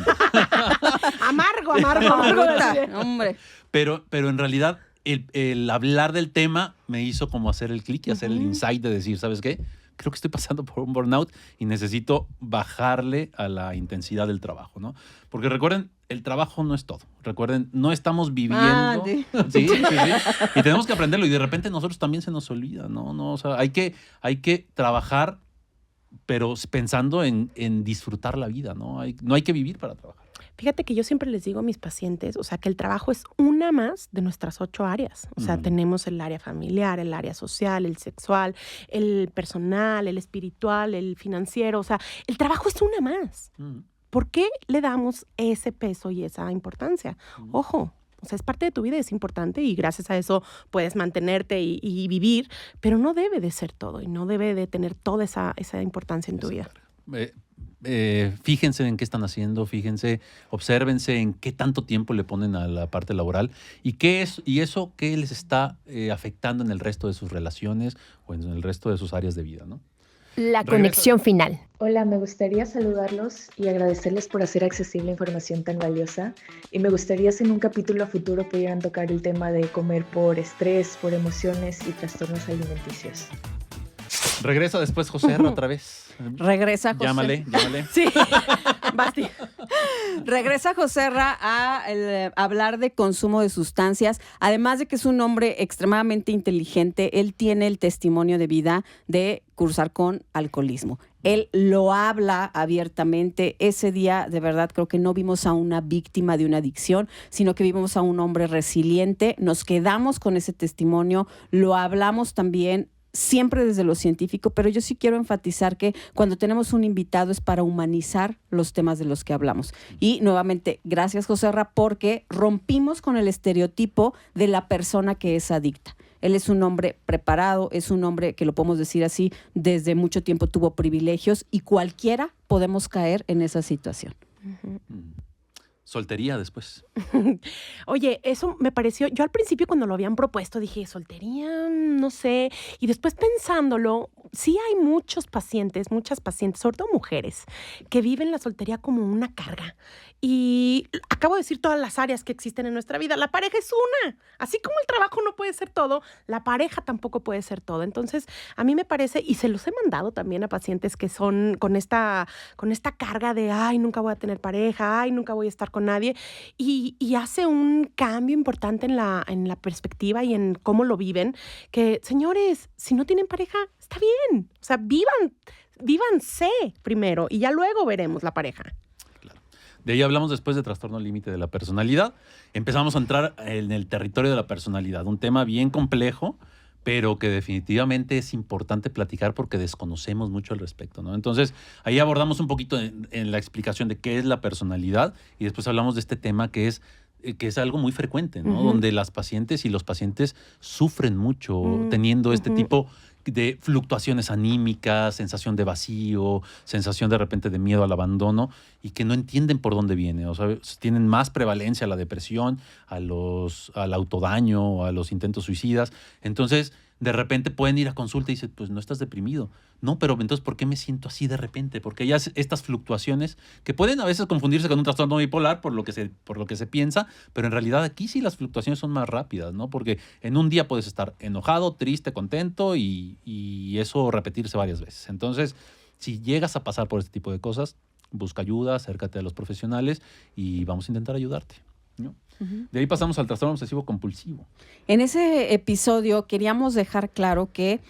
Amargo. Hombre. Pero en realidad el hablar del tema me hizo como hacer el clic y hacer el insight de decir, ¿sabes qué? Creo que estoy pasando por un burnout y necesito bajarle a la intensidad del trabajo, ¿no? Porque recuerden, el trabajo no es todo. Recuerden, no estamos viviendo. Sí. Y tenemos que aprenderlo. Y de repente nosotros también se nos olvida, ¿no? O sea, hay que trabajar, pero pensando en disfrutar la vida, ¿no? No hay que vivir para trabajar. Fíjate que yo siempre les digo a mis pacientes, o sea, que el trabajo es una más de nuestras 8 áreas. O sea, tenemos el área familiar, el área social, el sexual, el personal, el espiritual, el financiero. O sea, el trabajo es una más. ¿Por qué le damos ese peso y esa importancia? Ojo, o sea, es parte de tu vida, es importante y gracias a eso puedes mantenerte y vivir, pero no debe de ser todo y no debe de tener toda esa importancia en tu vida. Fíjense en qué están haciendo, obsérvense en qué tanto tiempo le ponen a la parte laboral y eso qué les está afectando en el resto de sus relaciones o en el resto de sus áreas de vida, ¿no? La conexión final. Hola, me gustaría saludarlos y agradecerles por hacer accesible información tan valiosa. Y me gustaría si en un capítulo a futuro pudieran tocar el tema de comer por estrés, por emociones y trastornos alimenticios. Regresa después José R. otra vez. Regresa José. Llámale. Sí, Basti. Regresa José R. a hablar de consumo de sustancias. Además de que es un hombre extremadamente inteligente, él tiene el testimonio de vida de cursar con alcoholismo. Él lo habla abiertamente. Ese día, de verdad, creo que no vimos a una víctima de una adicción, sino que vimos a un hombre resiliente. Nos quedamos con ese testimonio, lo hablamos también siempre desde lo científico, pero yo sí quiero enfatizar que cuando tenemos un invitado es para humanizar los temas de los que hablamos. Y nuevamente, gracias José Ra, porque rompimos con el estereotipo de la persona que es adicta. Él es un hombre preparado, es un hombre que lo podemos decir así, desde mucho tiempo tuvo privilegios y cualquiera podemos caer en esa situación. Soltería después. Oye, eso me pareció, yo al principio cuando lo habían propuesto dije, soltería, no sé, y después pensándolo, sí hay muchas pacientes, sobre todo mujeres, que viven la soltería como una carga. Y acabo de decir todas las áreas que existen en nuestra vida. La pareja es una. Así como el trabajo no puede ser todo, la pareja tampoco puede ser todo. Entonces, a mí me parece, y se los he mandado también a pacientes que son con esta carga de, ay, nunca voy a tener pareja, ay, nunca voy a estar con nadie. Y hace un cambio importante en la perspectiva y en cómo lo viven. Que, señores, si no tienen pareja, está bien. O sea, vívanse primero y ya luego veremos la pareja. De ahí hablamos después de trastorno límite de la personalidad. Empezamos a entrar en el territorio de la personalidad, un tema bien complejo, pero que definitivamente es importante platicar porque desconocemos mucho al respecto, ¿no? Entonces, ahí abordamos un poquito en la explicación de qué es la personalidad y después hablamos de este tema que es algo muy frecuente, ¿no? Donde las pacientes y los pacientes sufren mucho teniendo este tipo de fluctuaciones anímicas, sensación de vacío, sensación de repente de miedo al abandono y que no entienden por dónde viene. O sea, tienen más prevalencia a la depresión, al autodaño o a los intentos suicidas. Entonces, de repente pueden ir a consulta y dicen, pues no estás deprimido. No, pero entonces, ¿por qué me siento así de repente? Porque hay estas fluctuaciones que pueden a veces confundirse con un trastorno bipolar por lo que se piensa, pero en realidad aquí sí las fluctuaciones son más rápidas, ¿no? Porque en un día puedes estar enojado, triste, contento y eso repetirse varias veces. Entonces, si llegas a pasar por este tipo de cosas, busca ayuda, acércate a los profesionales y vamos a intentar ayudarte, ¿no? De ahí pasamos al trastorno obsesivo compulsivo. En ese episodio queríamos dejar claro que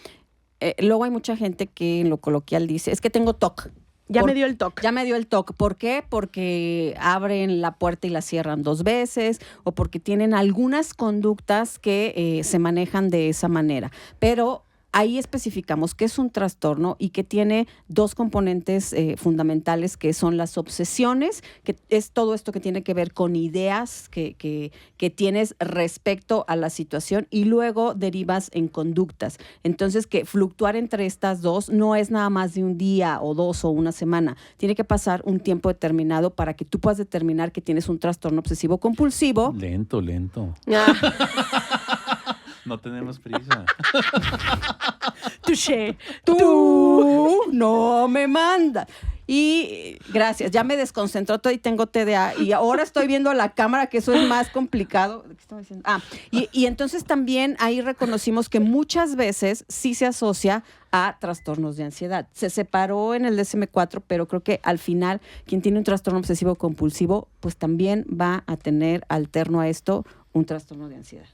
luego hay mucha gente que en lo coloquial dice, es que tengo TOC. Me dio el TOC. Ya me dio el TOC. ¿Por qué? Porque abren la puerta y la cierran 2 veces o porque tienen algunas conductas que se manejan de esa manera. Pero ahí especificamos que es un trastorno y que tiene 2 componentes fundamentales, que son las obsesiones, que es todo esto que tiene que ver con ideas que tienes respecto a la situación y luego derivas en conductas. Entonces, que fluctuar entre estas 2 no es nada más de un día o 2 o una semana. Tiene que pasar un tiempo determinado para que tú puedas determinar que tienes un trastorno obsesivo compulsivo. Lento. No tenemos prisa. Touché. Tú no me mandas. Y gracias, ya me desconcentró todo y tengo TDA. Y ahora estoy viendo la cámara, que eso es más complicado. ¿Qué estaba diciendo? Y entonces también ahí reconocimos que muchas veces sí se asocia a trastornos de ansiedad. Se separó en el DSM-4, pero creo que al final quien tiene un trastorno obsesivo compulsivo, pues también va a tener alterno a esto un trastorno de ansiedad.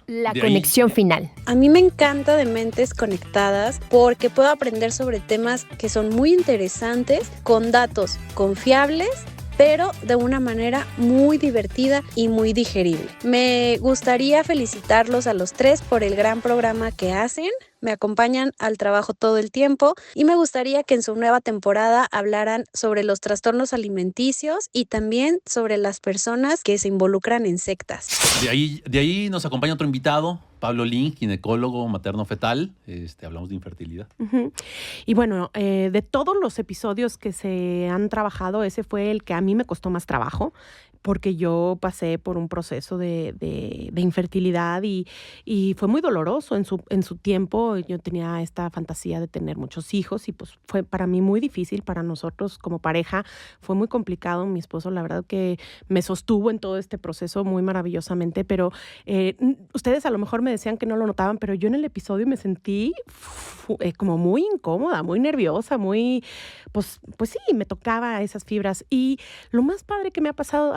La conexión final. A mí me encanta de Mentes Conectadas porque puedo aprender sobre temas que son muy interesantes, con datos confiables, pero de una manera muy divertida y muy digerible. Me gustaría felicitarlos a los 3 por el gran programa que hacen. Me acompañan al trabajo todo el tiempo y me gustaría que en su nueva temporada hablaran sobre los trastornos alimenticios y también sobre las personas que se involucran en sectas. De ahí nos acompaña otro invitado, Pablo Link, ginecólogo materno-fetal. Hablamos de infertilidad. Y bueno, de todos los episodios que se han trabajado, ese fue el que a mí me costó más trabajo, porque yo pasé por un proceso de infertilidad y fue muy doloroso en su tiempo. Yo tenía esta fantasía de tener muchos hijos y pues fue para mí muy difícil, para nosotros como pareja fue muy complicado. Mi esposo la verdad que me sostuvo en todo este proceso muy maravillosamente, pero ustedes a lo mejor me decían que no lo notaban, pero yo en el episodio me sentí como muy incómoda, muy nerviosa, muy, pues sí, me tocaba esas fibras. Y lo más padre que me ha pasado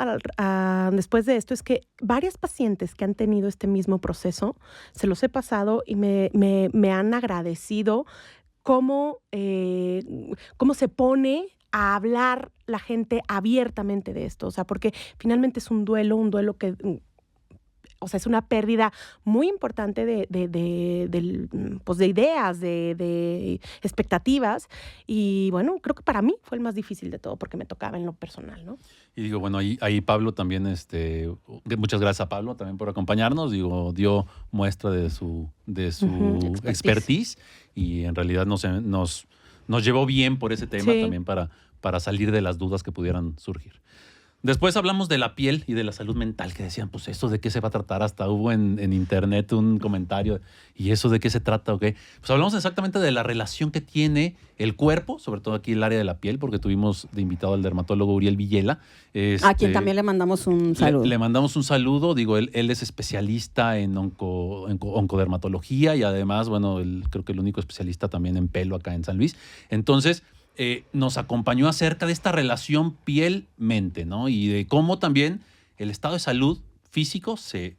después de esto es que varias pacientes que han tenido este mismo proceso, se los he pasado y me han agradecido cómo se pone a hablar la gente abiertamente de esto. O sea, porque finalmente es un duelo que... O sea, es una pérdida muy importante de ideas, de expectativas. Y bueno, creo que para mí fue el más difícil de todo porque me tocaba en lo personal, ¿no? Y digo, bueno, ahí Pablo también, muchas gracias a Pablo también por acompañarnos. Digo, dio muestra de su expertise y en realidad nos llevó bien por ese tema también para salir de las dudas que pudieran surgir. Después hablamos de la piel y de la salud mental, que decían, pues, ¿eso de qué se va a tratar? Hasta hubo en internet un comentario, ¿y eso de qué se trata o qué? Pues hablamos exactamente de la relación que tiene el cuerpo, sobre todo aquí el área de la piel, porque tuvimos de invitado al dermatólogo Uriel Villela. A quien también le mandamos un saludo. Le mandamos un saludo, digo, él es especialista en oncodermatología y además, bueno, creo que el único especialista también en pelo acá en San Luis. Entonces, nos acompañó acerca de esta relación piel-mente, ¿no? Y de cómo también el estado de salud físico se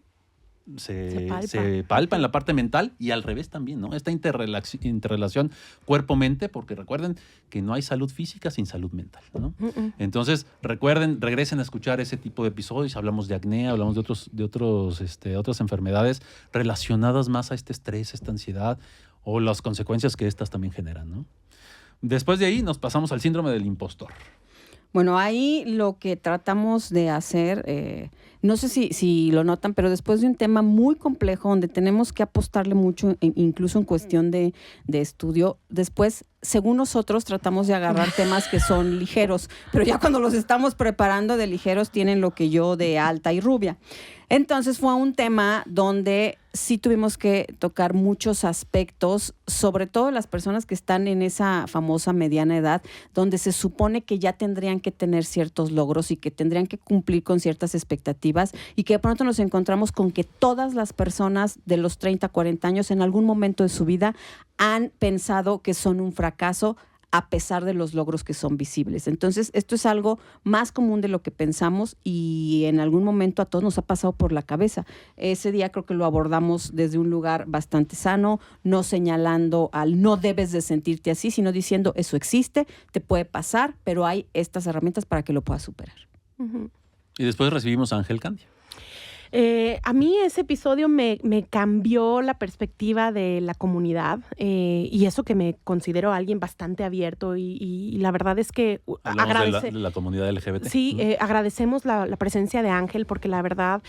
palpa en la parte mental y al revés también, ¿no? Esta interrelación cuerpo-mente, porque recuerden que no hay salud física sin salud mental, ¿no? Entonces, regresen a escuchar ese tipo de episodios. Hablamos de acné, hablamos de otras enfermedades relacionadas más a este estrés, esta ansiedad o las consecuencias que estas también generan, ¿no? Después de ahí nos pasamos al síndrome del impostor. Bueno, ahí lo que tratamos de hacer, no sé si lo notan, pero después de un tema muy complejo donde tenemos que apostarle mucho, incluso en cuestión de estudio, después, según nosotros, tratamos de agarrar temas que son ligeros, pero ya cuando los estamos preparando de ligeros tienen lo que yo de alta y rubia. Entonces fue un tema donde sí tuvimos que tocar muchos aspectos, sobre todo las personas que están en esa famosa mediana edad, donde se supone que ya tendrían que tener ciertos logros y que tendrían que cumplir con ciertas expectativas y que de pronto nos encontramos con que todas las personas de los 30, 40 años en algún momento de su vida han pensado que son un fracaso a pesar de los logros que son visibles. Entonces, esto es algo más común de lo que pensamos y en algún momento a todos nos ha pasado por la cabeza. Ese día creo que lo abordamos desde un lugar bastante sano, no señalando al no debes de sentirte así, sino diciendo eso existe, te puede pasar, pero hay estas herramientas para que lo puedas superar. Y después recibimos a Ángel Candia. A mí ese episodio me cambió la perspectiva de la comunidad y eso que me considero alguien bastante abierto y la verdad es que hablamos de la comunidad LGBT. Sí, agradecemos la presencia de Ángel porque la verdad,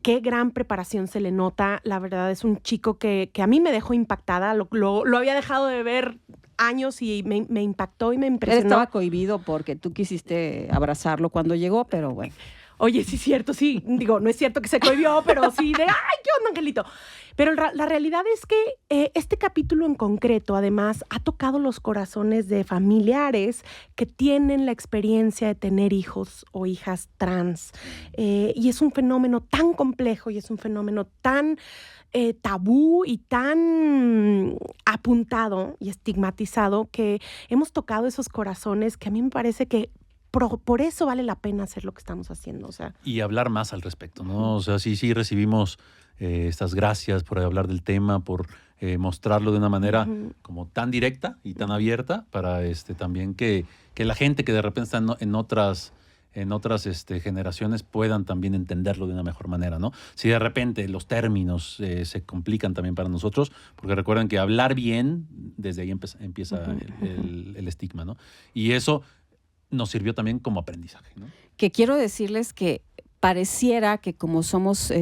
qué gran preparación se le nota. La verdad es un chico que a mí me dejó impactada, lo había dejado de ver años y me impactó y me impresionó. Él estaba cohibido porque tú quisiste abrazarlo cuando llegó, pero bueno. Oye, sí es cierto, sí. Digo, no es cierto que se cohibió, pero sí de, ¡ay, qué onda, Angelito! Pero la realidad es que este capítulo en concreto, además, ha tocado los corazones de familiares que tienen la experiencia de tener hijos o hijas trans. Y es un fenómeno tan complejo y es un fenómeno tan tabú y tan apuntado y estigmatizado que hemos tocado esos corazones que a mí me parece que por eso vale la pena hacer lo que estamos haciendo. O sea. Y hablar más al respecto, ¿no? O sea, sí recibimos estas gracias por hablar del tema, por mostrarlo de una manera como tan directa y tan abierta para también que la gente que de repente está en otras generaciones puedan también entenderlo de una mejor manera, ¿no? Si de repente los términos se complican también para nosotros, porque recuerden que hablar bien, desde ahí empieza el estigma, ¿no? Y eso nos sirvió también como aprendizaje, ¿no? Que quiero decirles que pareciera que como somos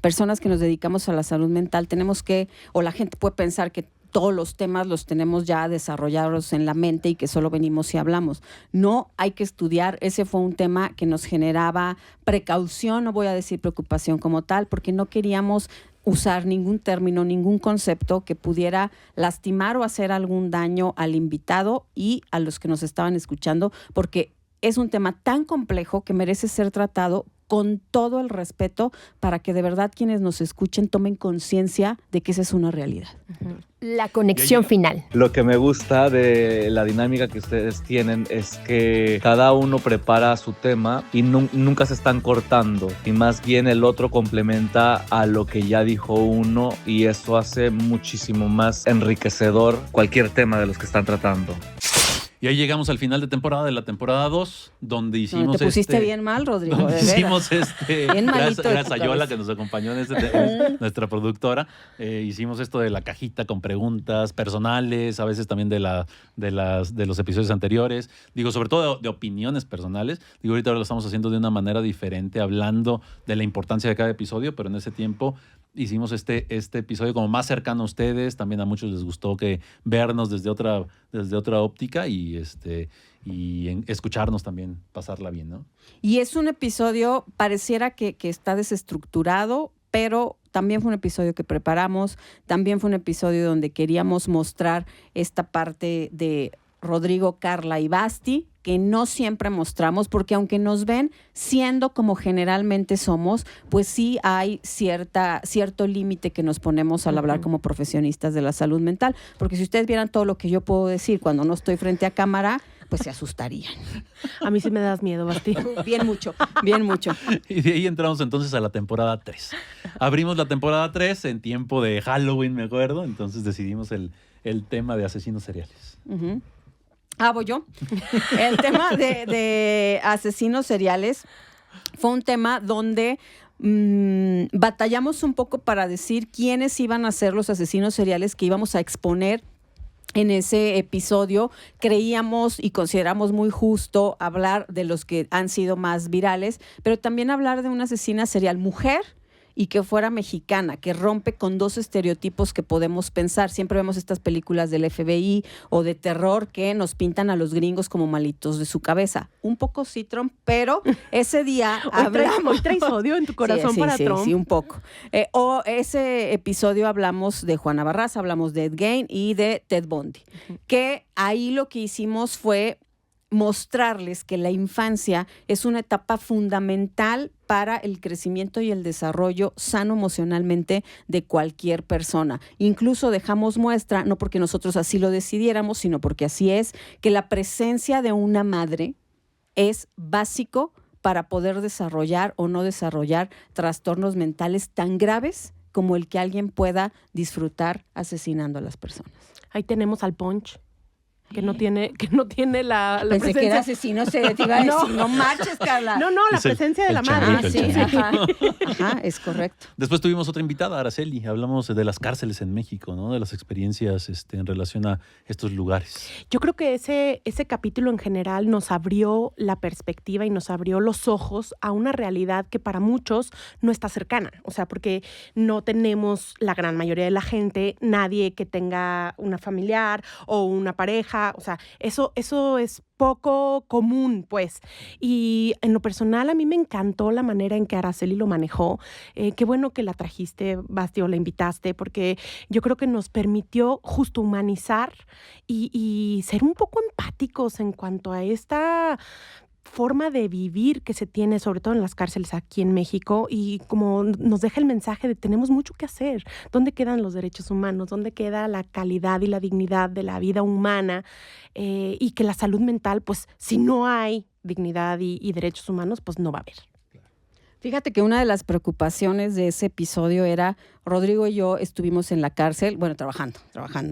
personas que nos dedicamos a la salud mental, tenemos que, o la gente puede pensar que todos los temas los tenemos ya desarrollados en la mente y que solo venimos y hablamos. No, hay que estudiar. Ese fue un tema que nos generaba precaución, no voy a decir preocupación como tal, porque no queríamos usar ningún término, ningún concepto que pudiera lastimar o hacer algún daño al invitado y a los que nos estaban escuchando, porque es un tema tan complejo que merece ser tratado con todo el respeto para que de verdad quienes nos escuchen tomen conciencia de que esa es una realidad. La conexión final. Lo que me gusta de la dinámica que ustedes tienen es que cada uno prepara su tema y nunca se están cortando y más bien el otro complementa a lo que ya dijo uno y eso hace muchísimo más enriquecedor cualquier tema de los que están tratando. Y ahí llegamos al final de temporada, de la temporada 2, donde hicimos te pusiste bien mal, Rodrigo, donde hicimos bien gracias a Yola que nos acompañó en nuestra productora. Hicimos esto de la cajita con preguntas personales, a veces también de los episodios anteriores. Digo, sobre todo de opiniones personales. Digo, ahorita lo estamos haciendo de una manera diferente, hablando de la importancia de cada episodio, pero en ese tiempo hicimos este episodio como más cercano a ustedes. También a muchos les gustó que vernos desde otra óptica y escucharnos también, pasarla bien, ¿no? Y es un episodio, pareciera que está desestructurado, pero también fue un episodio que preparamos, también fue un episodio donde queríamos mostrar esta parte de Rodrigo, Carla y Basti, que no siempre mostramos, porque aunque nos ven siendo como generalmente somos, pues sí hay cierto límite que nos ponemos al hablar como profesionistas de la salud mental, porque si ustedes vieran todo lo que yo puedo decir cuando no estoy frente a cámara, pues se asustarían. A mí sí me das miedo, Basti. Bien mucho, bien mucho. Y de ahí entramos entonces a la temporada 3. Abrimos la temporada 3 en tiempo de Halloween, me acuerdo, entonces decidimos el tema de asesinos seriales. Uh-huh. Voy yo. El tema de asesinos seriales fue un tema donde batallamos un poco para decir quiénes iban a ser los asesinos seriales que íbamos a exponer en ese episodio. Creíamos y consideramos muy justo hablar de los que han sido más virales, pero también hablar de una asesina serial mujer y que fuera mexicana, que rompe con dos estereotipos que podemos pensar. Siempre vemos estas películas del FBI o de terror que nos pintan a los gringos como malitos de su cabeza. Un poco sí, Trump, pero ese día Hoy traes odio en tu corazón para Trump. Sí, un poco. O ese episodio hablamos de Juana Barraza, hablamos de Ed Gein y de Ted Bundy. Que ahí lo que hicimos fue mostrarles que la infancia es una etapa fundamental para el crecimiento y el desarrollo sano emocionalmente de cualquier persona. Incluso dejamos muestra, no porque nosotros así lo decidiéramos, sino porque así es, que la presencia de una madre es básico para poder desarrollar o no desarrollar trastornos mentales tan graves como el que alguien pueda disfrutar asesinando a las personas. Ahí tenemos al Punch. Que no tiene la Pensé presencia. que era asesino, te iba a decir, no marches, Carla. No, la presencia de la madre. Sí, ajá, es correcto. Después tuvimos otra invitada, Araceli. Hablamos de las cárceles en México, ¿no? De las experiencias en relación a estos lugares. Yo creo que ese capítulo en general nos abrió la perspectiva y nos abrió los ojos a una realidad que para muchos no está cercana. O sea, porque no tenemos la gran mayoría de la gente, nadie que tenga una familiar o una pareja. O sea, eso es poco común, pues. Y en lo personal, a mí me encantó la manera en que Araceli lo manejó. Qué bueno que la trajiste, Basti, o la invitaste, porque yo creo que nos permitió justo humanizar y ser un poco empáticos en cuanto a esta forma de vivir que se tiene, sobre todo en las cárceles aquí en México, y como nos deja el mensaje de tenemos mucho que hacer. ¿Dónde quedan los derechos humanos? ¿Dónde queda la calidad y la dignidad de la vida humana? Y que la salud mental, pues si no hay dignidad y derechos humanos, pues no va a haber. Fíjate que una de las preocupaciones de ese episodio era, Rodrigo y yo estuvimos en la cárcel, bueno, trabajando,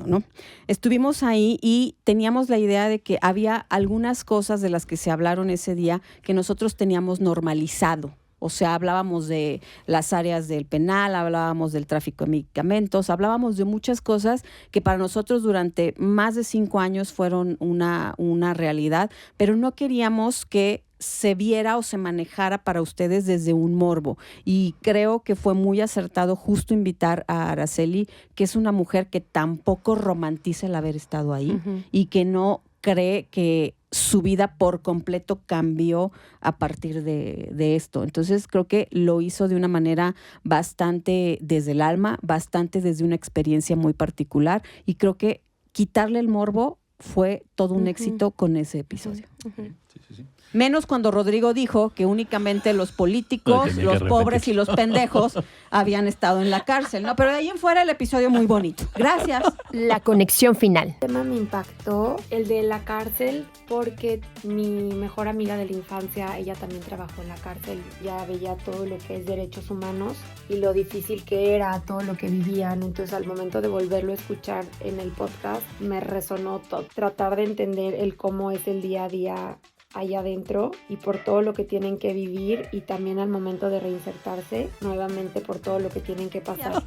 ¿no? Estuvimos ahí y teníamos la idea de que había algunas cosas de las que se hablaron ese día que nosotros teníamos normalizado. O sea, hablábamos de las áreas del penal, hablábamos del tráfico de medicamentos, hablábamos de muchas cosas que para nosotros durante más de 5 años fueron una realidad, pero no queríamos que se viera o se manejara para ustedes desde un morbo. Y creo que fue muy acertado justo invitar a Araceli, que es una mujer que tampoco romantiza el haber estado ahí y que no cree que su vida por completo cambió a partir de esto. Entonces creo que lo hizo de una manera bastante desde el alma, bastante desde una experiencia muy particular, y creo que quitarle el morbo fue todo un éxito con ese episodio. Sí. Menos cuando Rodrigo dijo que únicamente los políticos, los pobres y los pendejos habían estado en la cárcel, ¿no? Pero de ahí en fuera el episodio muy bonito. Gracias. La conexión final. El tema me impactó, el de la cárcel, porque mi mejor amiga de la infancia, ella también trabajó en la cárcel, ya veía todo lo que es derechos humanos y lo difícil que era, todo lo que vivían. Entonces al momento de volverlo a escuchar en el podcast, me resonó tratar de entender el cómo es el día a día allá adentro y por todo lo que tienen que vivir, y también al momento de reinsertarse nuevamente por todo lo que tienen que pasar.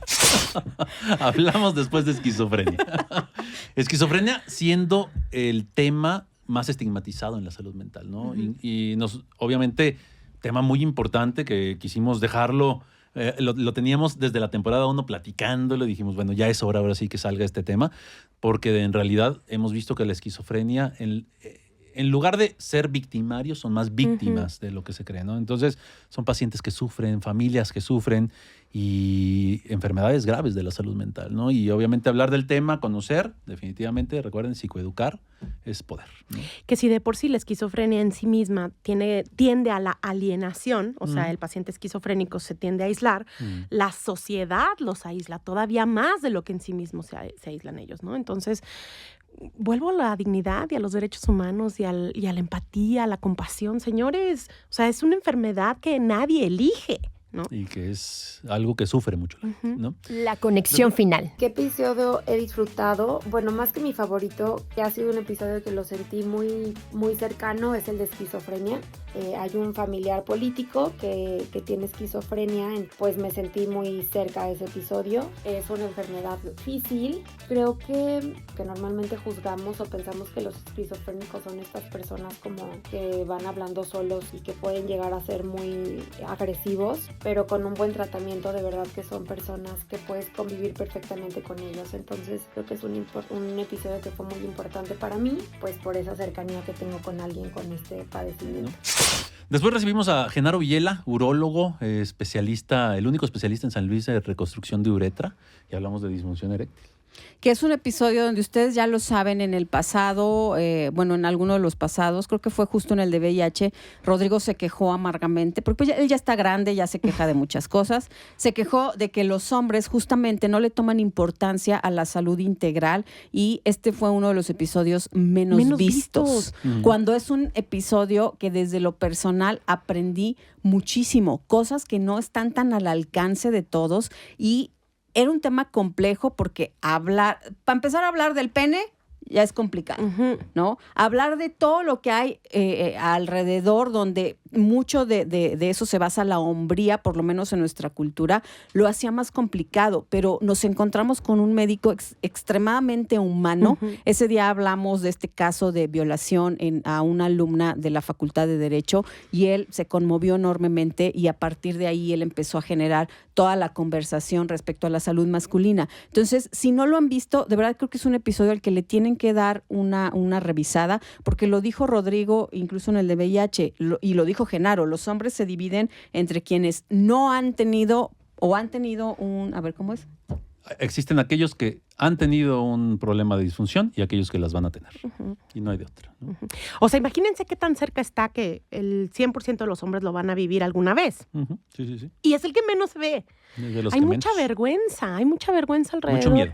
Hablamos después de esquizofrenia. Esquizofrenia siendo el tema más estigmatizado en la salud mental, ¿no? Y obviamente, tema muy importante que quisimos dejarlo Lo teníamos desde la temporada 1 platicándolo y dijimos, bueno, ya es hora ahora sí que salga este tema, porque en realidad hemos visto que la esquizofrenia, en lugar de ser victimarios, son más víctimas de lo que se cree, ¿no? Entonces, son pacientes que sufren, familias que sufren y enfermedades graves de la salud mental, ¿no? Y obviamente hablar del tema, conocer, definitivamente, recuerden, psicoeducar es poder, ¿no? Que si de por sí la esquizofrenia en sí misma tiende a la alienación, o sea, el paciente esquizofrénico se tiende a aislar, la sociedad los aísla todavía más de lo que en sí mismo se aíslan ellos, ¿no? Entonces, vuelvo a la dignidad y a los derechos humanos y a la empatía, a la compasión. Señores, o sea, es una enfermedad que nadie elige, ¿no? Y que es algo que sufre mucho la gente, ¿no? La conexión final. ¿Qué episodio he disfrutado? Bueno, más que mi favorito, que ha sido un episodio que lo sentí muy, muy cercano, es el de esquizofrenia. Hay un familiar político que tiene esquizofrenia, pues me sentí muy cerca de ese episodio. Es una enfermedad difícil. Creo que normalmente juzgamos o pensamos que los esquizofrénicos son estas personas como que van hablando solos y que pueden llegar a ser muy agresivos, pero con un buen tratamiento de verdad que son personas que puedes convivir perfectamente con ellos. Entonces creo que es un episodio que fue muy importante para mí, pues por esa cercanía que tengo con alguien con este padecimiento. Después recibimos a Genaro Villela, urólogo, especialista, el único especialista en San Luis de reconstrucción de uretra, y hablamos de disfunción eréctil. Que es un episodio donde ustedes ya lo saben en el pasado, en alguno de los pasados, creo que fue justo en el de VIH, Rodrigo se quejó amargamente, porque pues él ya está grande, ya se queja de muchas cosas, se quejó de que los hombres justamente no le toman importancia a la salud integral y este fue uno de los episodios menos vistos. Cuando es un episodio que desde lo personal aprendí muchísimo, cosas que no están tan al alcance de todos y era un tema complejo porque para empezar a hablar del pene ya es complicado, ¿no? Hablar de todo lo que hay alrededor, donde mucho de eso se basa la hombría, por lo menos en nuestra cultura, lo hacía más complicado, pero nos encontramos con un médico extremadamente humano. Ese día hablamos de este caso de violación a una alumna de la Facultad de Derecho y él se conmovió enormemente y a partir de ahí él empezó a generar toda la conversación respecto a la salud masculina. Entonces, si no lo han visto, de verdad creo que es un episodio al que le tienen que dar una revisada, porque lo dijo Rodrigo, incluso en el de VIH, y lo dijo Genaro, los hombres se dividen entre quienes no han tenido o han tenido un... A ver, ¿cómo es? Existen aquellos que han tenido un problema de disfunción y aquellos que las van a tener. Y no hay de otra, ¿no? O sea, imagínense qué tan cerca está que el 100% de los hombres lo van a vivir alguna vez. Sí. Y es el que menos se ve. Hay mucha vergüenza alrededor. Mucho miedo.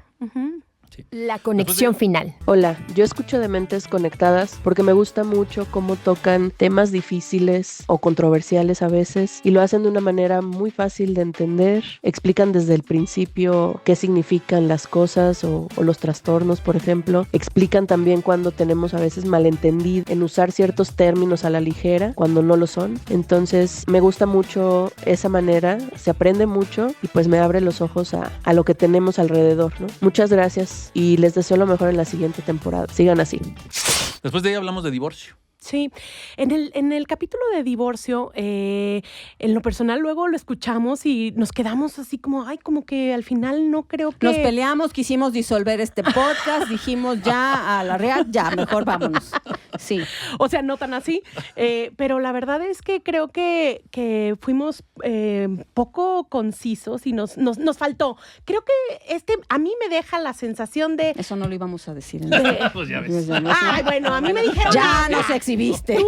Sí. La conexión final. Hola, yo escucho Dementes Conectadas porque me gusta mucho cómo tocan temas difíciles o controversiales a veces y lo hacen de una manera muy fácil de entender. Explican desde el principio qué significan las cosas o los trastornos, por ejemplo. Explican también cuando tenemos a veces malentendido en usar ciertos términos a la ligera cuando no lo son. Entonces me gusta mucho esa manera, se aprende mucho y pues me abre los ojos a lo que tenemos alrededor, ¿no? Muchas gracias. Y les deseo lo mejor en la siguiente temporada. Sigan así. Después de ahí hablamos de divorcio. Sí, en el capítulo de divorcio, en lo personal luego lo escuchamos y nos quedamos así como, como que al final no creo que... Nos peleamos, quisimos disolver este podcast, dijimos ya a la real, ya, mejor vámonos. Sí. O sea, no tan así, pero la verdad es que creo que fuimos poco concisos y nos faltó. Creo que a mí me deja la sensación de... Eso no lo íbamos a decir. Pues ya ves. Ay, bueno, a mí me dijeron... Ya no se exhibiste. A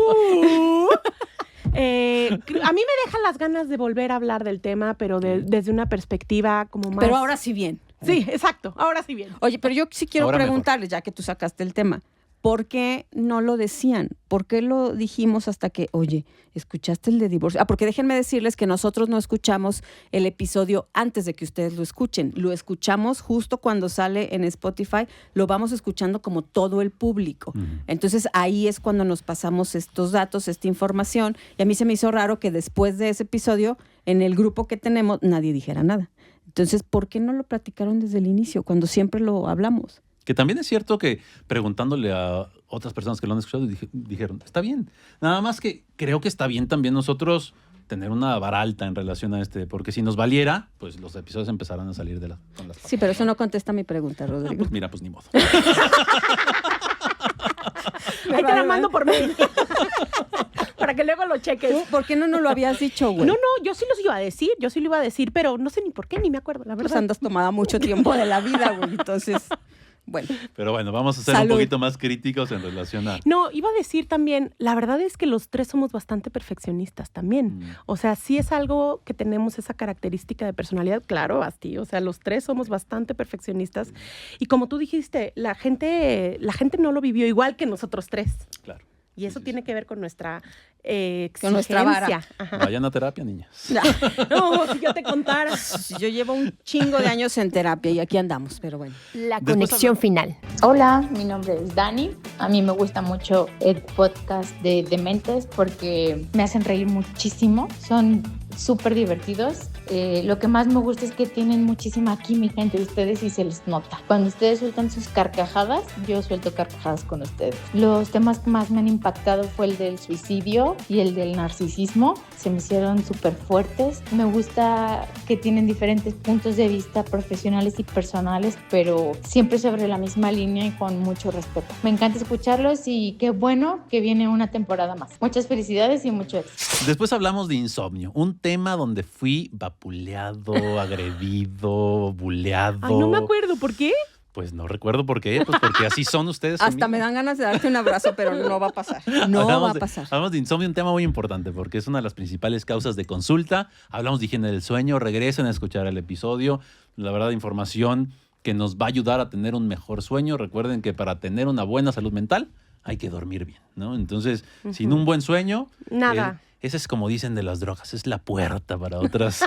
mí me dejan las ganas de volver a hablar del tema, pero desde una perspectiva como más... Pero ahora sí bien. Sí, exacto, ahora sí bien. Oye, pero yo sí quiero Ahora preguntarles, ya que tú sacaste el tema, ¿por qué no lo decían? ¿Por qué lo dijimos hasta que, oye, escuchaste el de divorcio? Porque déjenme decirles que nosotros no escuchamos el episodio antes de que ustedes lo escuchen. Lo escuchamos justo cuando sale en Spotify, lo vamos escuchando como todo el público. Entonces ahí es cuando nos pasamos estos datos, esta información, y a mí se me hizo raro que después de ese episodio, en el grupo que tenemos, nadie dijera nada. Entonces, ¿por qué no lo platicaron desde el inicio, cuando siempre lo hablamos? Que también es cierto que preguntándole a otras personas que lo han escuchado dijeron, está bien. Nada más que creo que está bien también nosotros tener una vara alta en relación a porque si nos valiera, pues los episodios empezarán a salir con las Sí, pero eso no contesta mi pregunta, Rodrigo. pues mira, pues ni modo. Ahí te la mando por mail. Para que luego lo cheques. ¿Por qué no lo habías dicho, güey? No, yo sí lo iba a decir, pero no sé ni por qué, ni me acuerdo, la verdad. Pues andas tomada mucho tiempo de la vida, güey, entonces, bueno. Pero bueno, vamos a ser un poquito más críticos en relación a... No, iba a decir también, la verdad es que los tres somos bastante perfeccionistas también. O sea, sí es algo que tenemos esa característica de personalidad, claro, Basti. O sea, los tres somos bastante perfeccionistas. Y como tú dijiste, la gente no lo vivió igual que nosotros tres. Claro. Y eso tiene que ver con nuestra con nuestra vara. Ajá. Vayan a terapia, niñas. No, si yo te contara. Yo llevo un chingo de años en terapia y aquí andamos, pero bueno. La conexión final. Hola, mi nombre es Dani. A mí me gusta mucho el podcast de Dementes porque me hacen reír muchísimo. Son súper divertidos. Lo que más me gusta es que tienen muchísima química entre ustedes y se les nota. Cuando ustedes sueltan sus carcajadas, yo suelto carcajadas con ustedes. Los temas que más me han impactado fue el del suicidio y el del narcisismo. Se me hicieron súper fuertes. Me gusta que tienen diferentes puntos de vista profesionales y personales, pero siempre sobre la misma línea y con mucho respeto. Me encanta escucharlos y qué bueno que viene una temporada más. Muchas felicidades y mucho éxito. Después hablamos de insomnio, un tema donde fui vapuleado, agredido, buleado. Ay, no me acuerdo, ¿por qué? Pues no recuerdo por qué, pues porque así son ustedes. Hasta conmigo. me dan ganas de darte un abrazo, pero no va a pasar. No va a pasar. Hablamos de insomnio, un tema muy importante porque es una de las principales causas de consulta. Hablamos de higiene del sueño, regresen a escuchar el episodio. La verdad, información que nos va a ayudar a tener un mejor sueño. Recuerden que para tener una buena salud mental hay que dormir bien, ¿no? Entonces, sin un buen sueño... Nada. Esa es como dicen de las drogas, es la puerta para otras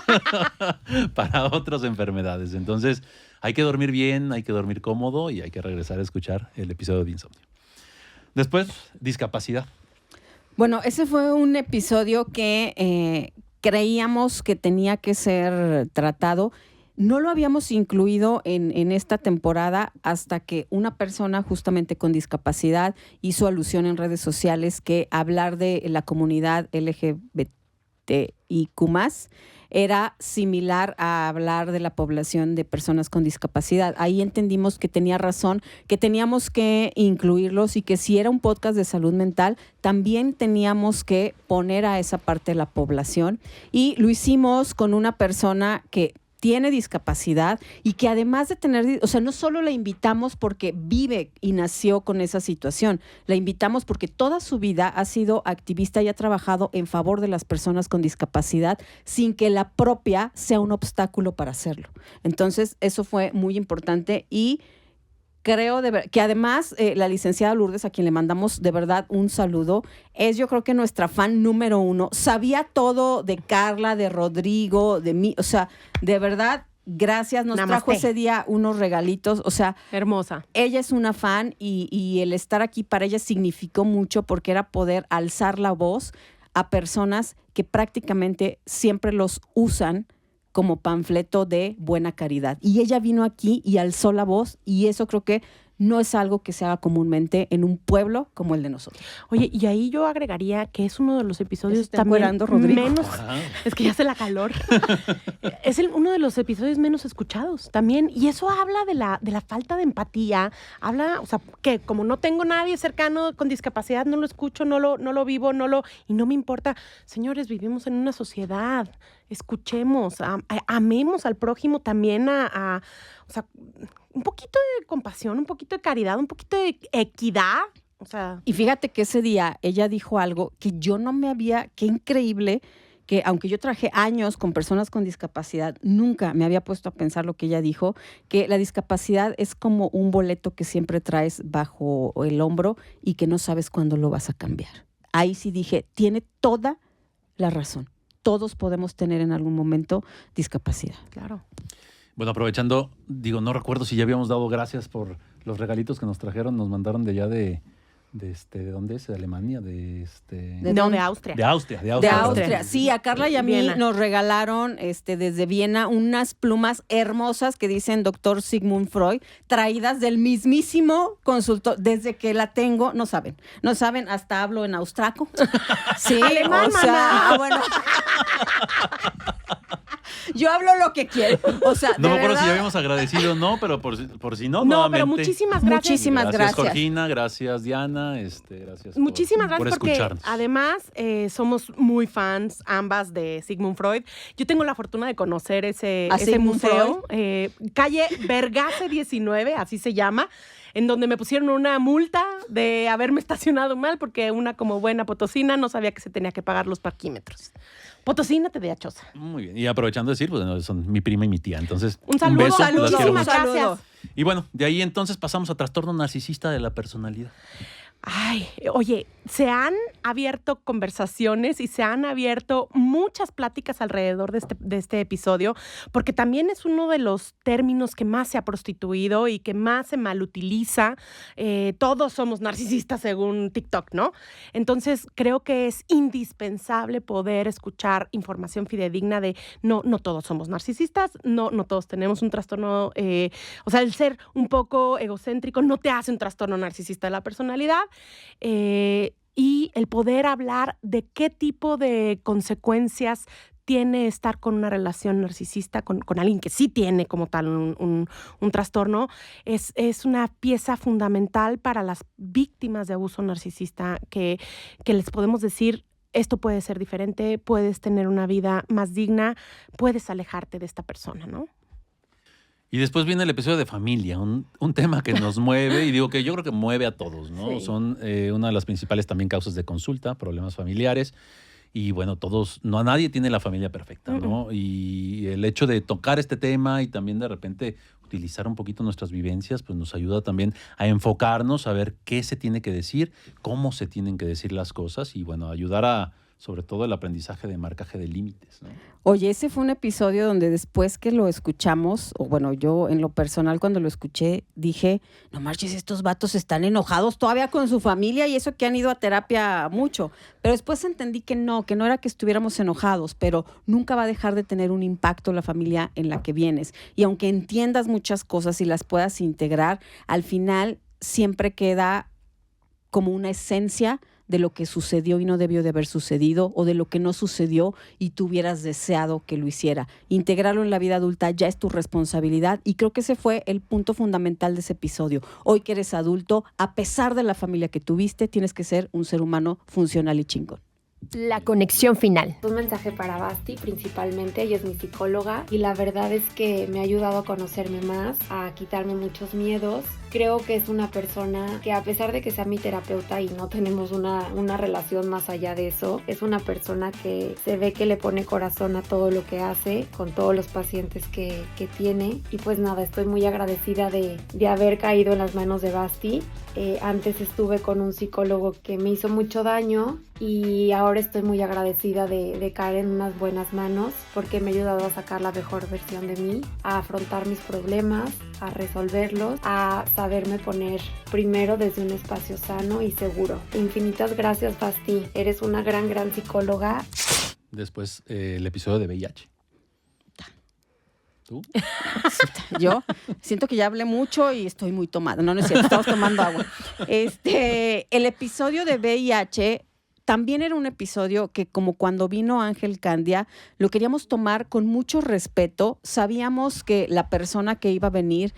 enfermedades. Entonces, hay que dormir bien, hay que dormir cómodo y hay que regresar a escuchar el episodio de insomnio. Después, discapacidad. Bueno, ese fue un episodio que creíamos que tenía que ser tratado. No lo habíamos incluido en esta temporada hasta que una persona justamente con discapacidad hizo alusión en redes sociales que hablar de la comunidad LGBTIQ+, era similar a hablar de la población de personas con discapacidad. Ahí entendimos que tenía razón, que teníamos que incluirlos y que si era un podcast de salud mental, también teníamos que poner a esa parte de la población. Y lo hicimos con una persona que tiene discapacidad y que además de tener, o sea, no solo la invitamos porque vive y nació con esa situación, la invitamos porque toda su vida ha sido activista y ha trabajado en favor de las personas con discapacidad sin que la propia sea un obstáculo para hacerlo. Entonces, eso fue muy importante y creo que además la licenciada Lourdes, a quien le mandamos de verdad un saludo, es yo creo que nuestra fan número 1. Sabía todo de Carla, de Rodrigo, de mí, o sea, de verdad, gracias. Nos Namaste. trajo ese día unos regalitos, o sea. Hermosa. Ella es una fan y el estar aquí para ella significó mucho porque era poder alzar la voz a personas que prácticamente siempre los usan como panfleto de buena caridad. Y ella vino aquí y alzó la voz y eso creo que no es algo que se haga comúnmente en un pueblo como el de nosotros. Oye, y ahí yo agregaría que es uno de los episodios también menos... Es que ya hace la calor. Es uno de los episodios menos escuchados también. Y eso habla de la falta de empatía. Habla, o sea, que como no tengo nadie cercano con discapacidad, no lo escucho, no lo vivo, y no me importa. Señores, vivimos en una sociedad. Escuchemos, amemos al prójimo también o sea, un poquito de compasión, un poquito de caridad, un poquito de equidad. O sea. Y fíjate que ese día ella dijo algo que yo no me había, qué increíble, que aunque yo trabajé años con personas con discapacidad, nunca me había puesto a pensar lo que ella dijo, que la discapacidad es como un boleto que siempre traes bajo el hombro y que no sabes cuándo lo vas a cambiar. Ahí sí dije, tiene toda la razón. Todos podemos tener en algún momento discapacidad. Claro. Bueno, aprovechando, no recuerdo si ya habíamos dado gracias por los regalitos que nos trajeron, nos mandaron de allá de ¿de dónde es? ¿De Alemania? De Austria. De Austria. De Austria. Sí, a Carla y a mí Viena. nos regalaron desde Viena unas plumas hermosas que dicen Dr. Sigmund Freud, traídas del mismísimo consultor. Desde que la tengo, no saben, hasta hablo en austraco. Sí, Alemán, o sea, mana. bueno. Yo hablo lo que quiero. O sea, No de me acuerdo si verdad, ya habíamos agradecido o no, pero por si no, No, nuevamente. pero muchísimas gracias. Muchísimas gracias. Georgina, gracias Diana, gracias Muchísimas por gracias porque escucharnos. además somos muy fans ambas de Sigmund Freud. Yo tengo la fortuna de conocer ese Sigmund museo, calle Vergase 19, así se llama, en donde me pusieron una multa de haberme estacionado mal porque una como buena potosina no sabía que se tenía que pagar los parquímetros. Potosina TDAchosa. Muy bien. Y aprovechando de decir, pues no, son mi prima y mi tía. Entonces, Un saludo, beso, las quiero muchísimas mucho. gracias. Y bueno, de ahí entonces pasamos a trastorno narcisista de la personalidad. Ay, oye, se han abierto conversaciones y se han abierto muchas pláticas alrededor de este episodio, porque también es uno de los términos que más se ha prostituido y que más se malutiliza. Todos somos narcisistas según TikTok, ¿no? Entonces, creo que es indispensable poder escuchar información fidedigna de no todos somos narcisistas, no todos tenemos un trastorno, o sea, el ser un poco egocéntrico no te hace un trastorno narcisista de la personalidad. Y el poder hablar de qué tipo de consecuencias tiene estar con una relación narcisista, con alguien que sí tiene como tal un trastorno, es una pieza fundamental para las víctimas de abuso narcisista que les podemos decir: esto puede ser diferente, puedes tener una vida más digna, puedes alejarte de esta persona, ¿no? Y después viene el episodio de familia, un tema que nos mueve, y digo que yo creo que mueve a todos, ¿no? Sí. Son una de las principales también causas de consulta, problemas familiares. Y bueno, nadie tiene la familia perfecta, ¿no? Y el hecho de tocar este tema y también de repente utilizar un poquito nuestras vivencias, pues nos ayuda también a enfocarnos, a ver qué se tiene que decir, cómo se tienen que decir las cosas y bueno, ayudar sobre todo el aprendizaje de marcaje de límites, ¿no? Oye, ese fue un episodio donde después que lo escuchamos, o bueno, yo en lo personal cuando lo escuché dije, no marches, estos vatos están enojados todavía con su familia y eso que han ido a terapia mucho. Pero después entendí que no era que estuviéramos enojados, pero nunca va a dejar de tener un impacto la familia en la que vienes. Y aunque entiendas muchas cosas y las puedas integrar, al final siempre queda como una esencia de lo que sucedió y no debió de haber sucedido, o de lo que no sucedió y tú hubieras deseado que lo hiciera. Integrarlo en la vida adulta ya es tu responsabilidad y creo que ese fue el punto fundamental de ese episodio. Hoy que eres adulto, a pesar de la familia que tuviste, tienes que ser un ser humano funcional y chingón. La conexión final. Un mensaje para Basti principalmente, ella es mi psicóloga y la verdad es que me ha ayudado a conocerme más, a quitarme muchos miedos. Creo que es una persona que a pesar de que sea mi terapeuta y no tenemos una relación más allá de eso, es una persona que se ve que le pone corazón a todo lo que hace, con todos los pacientes que tiene y pues nada, estoy muy agradecida de haber caído en las manos de Basti. Antes estuve con un psicólogo que me hizo mucho daño y ahora estoy muy agradecida de caer en unas buenas manos porque me ha ayudado a sacar la mejor versión de mí, a afrontar mis problemas, a resolverlos, a saberme poner primero desde un espacio sano y seguro. Infinitas gracias, Basti. Eres una gran psicóloga. Después el episodio de VIH. ¿Tú? Yo siento que ya hablé mucho y estoy muy tomada. No es cierto, estamos tomando agua. El episodio de VIH también era un episodio que, como cuando vino Ángel Candia, lo queríamos tomar con mucho respeto. Sabíamos que la persona que iba a venir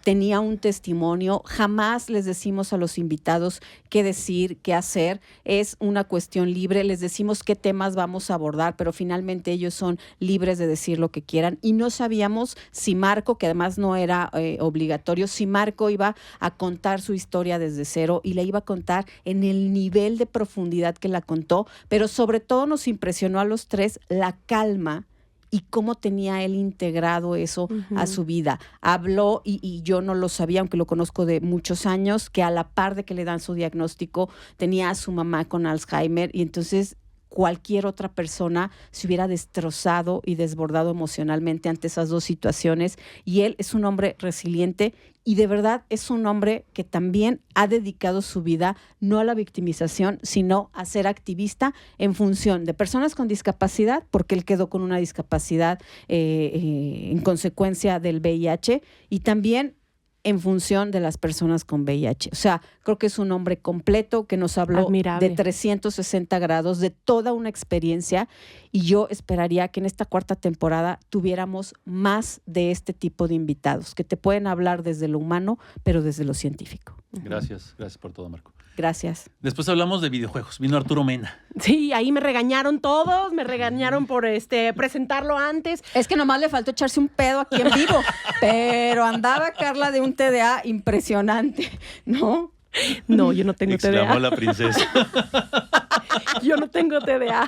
tenía un testimonio. Jamás les decimos a los invitados qué decir, qué hacer. Es una cuestión libre. Les decimos qué temas vamos a abordar, pero finalmente ellos son libres de decir lo que quieran. Y no sabíamos si Marco, que además no era obligatorio, si Marco iba a contar su historia desde cero y la iba a contar en el nivel de profundidad que la contó, pero sobre todo nos impresionó a los tres la calma y cómo tenía él integrado eso a su vida. Habló, y yo no lo sabía, aunque lo conozco de muchos años, que a la par de que le dan su diagnóstico, tenía a su mamá con Alzheimer, y entonces cualquier otra persona se hubiera destrozado y desbordado emocionalmente ante esas dos situaciones. Y él es un hombre resiliente y de verdad es un hombre que también ha dedicado su vida no a la victimización, sino a ser activista en función de personas con discapacidad, porque él quedó con una discapacidad en consecuencia del VIH, y también en función de las personas con VIH. O sea, creo que es un hombre completo que nos habló Admirable. de 360 grados, de toda una experiencia, y yo esperaría que en esta 4ª temporada tuviéramos más de este tipo de invitados, que te pueden hablar desde lo humano, pero desde lo científico. Gracias por todo, Marco. Gracias. Después hablamos de videojuegos. Vino Arturo Mena. Sí, ahí me regañaron todos, me regañaron por presentarlo antes. Es que nomás le faltó echarse un pedo aquí en vivo, pero andaba Carla de un TDA impresionante, ¿no? No, yo no tengo Exclamó TDA. la princesa. Yo no tengo TDA.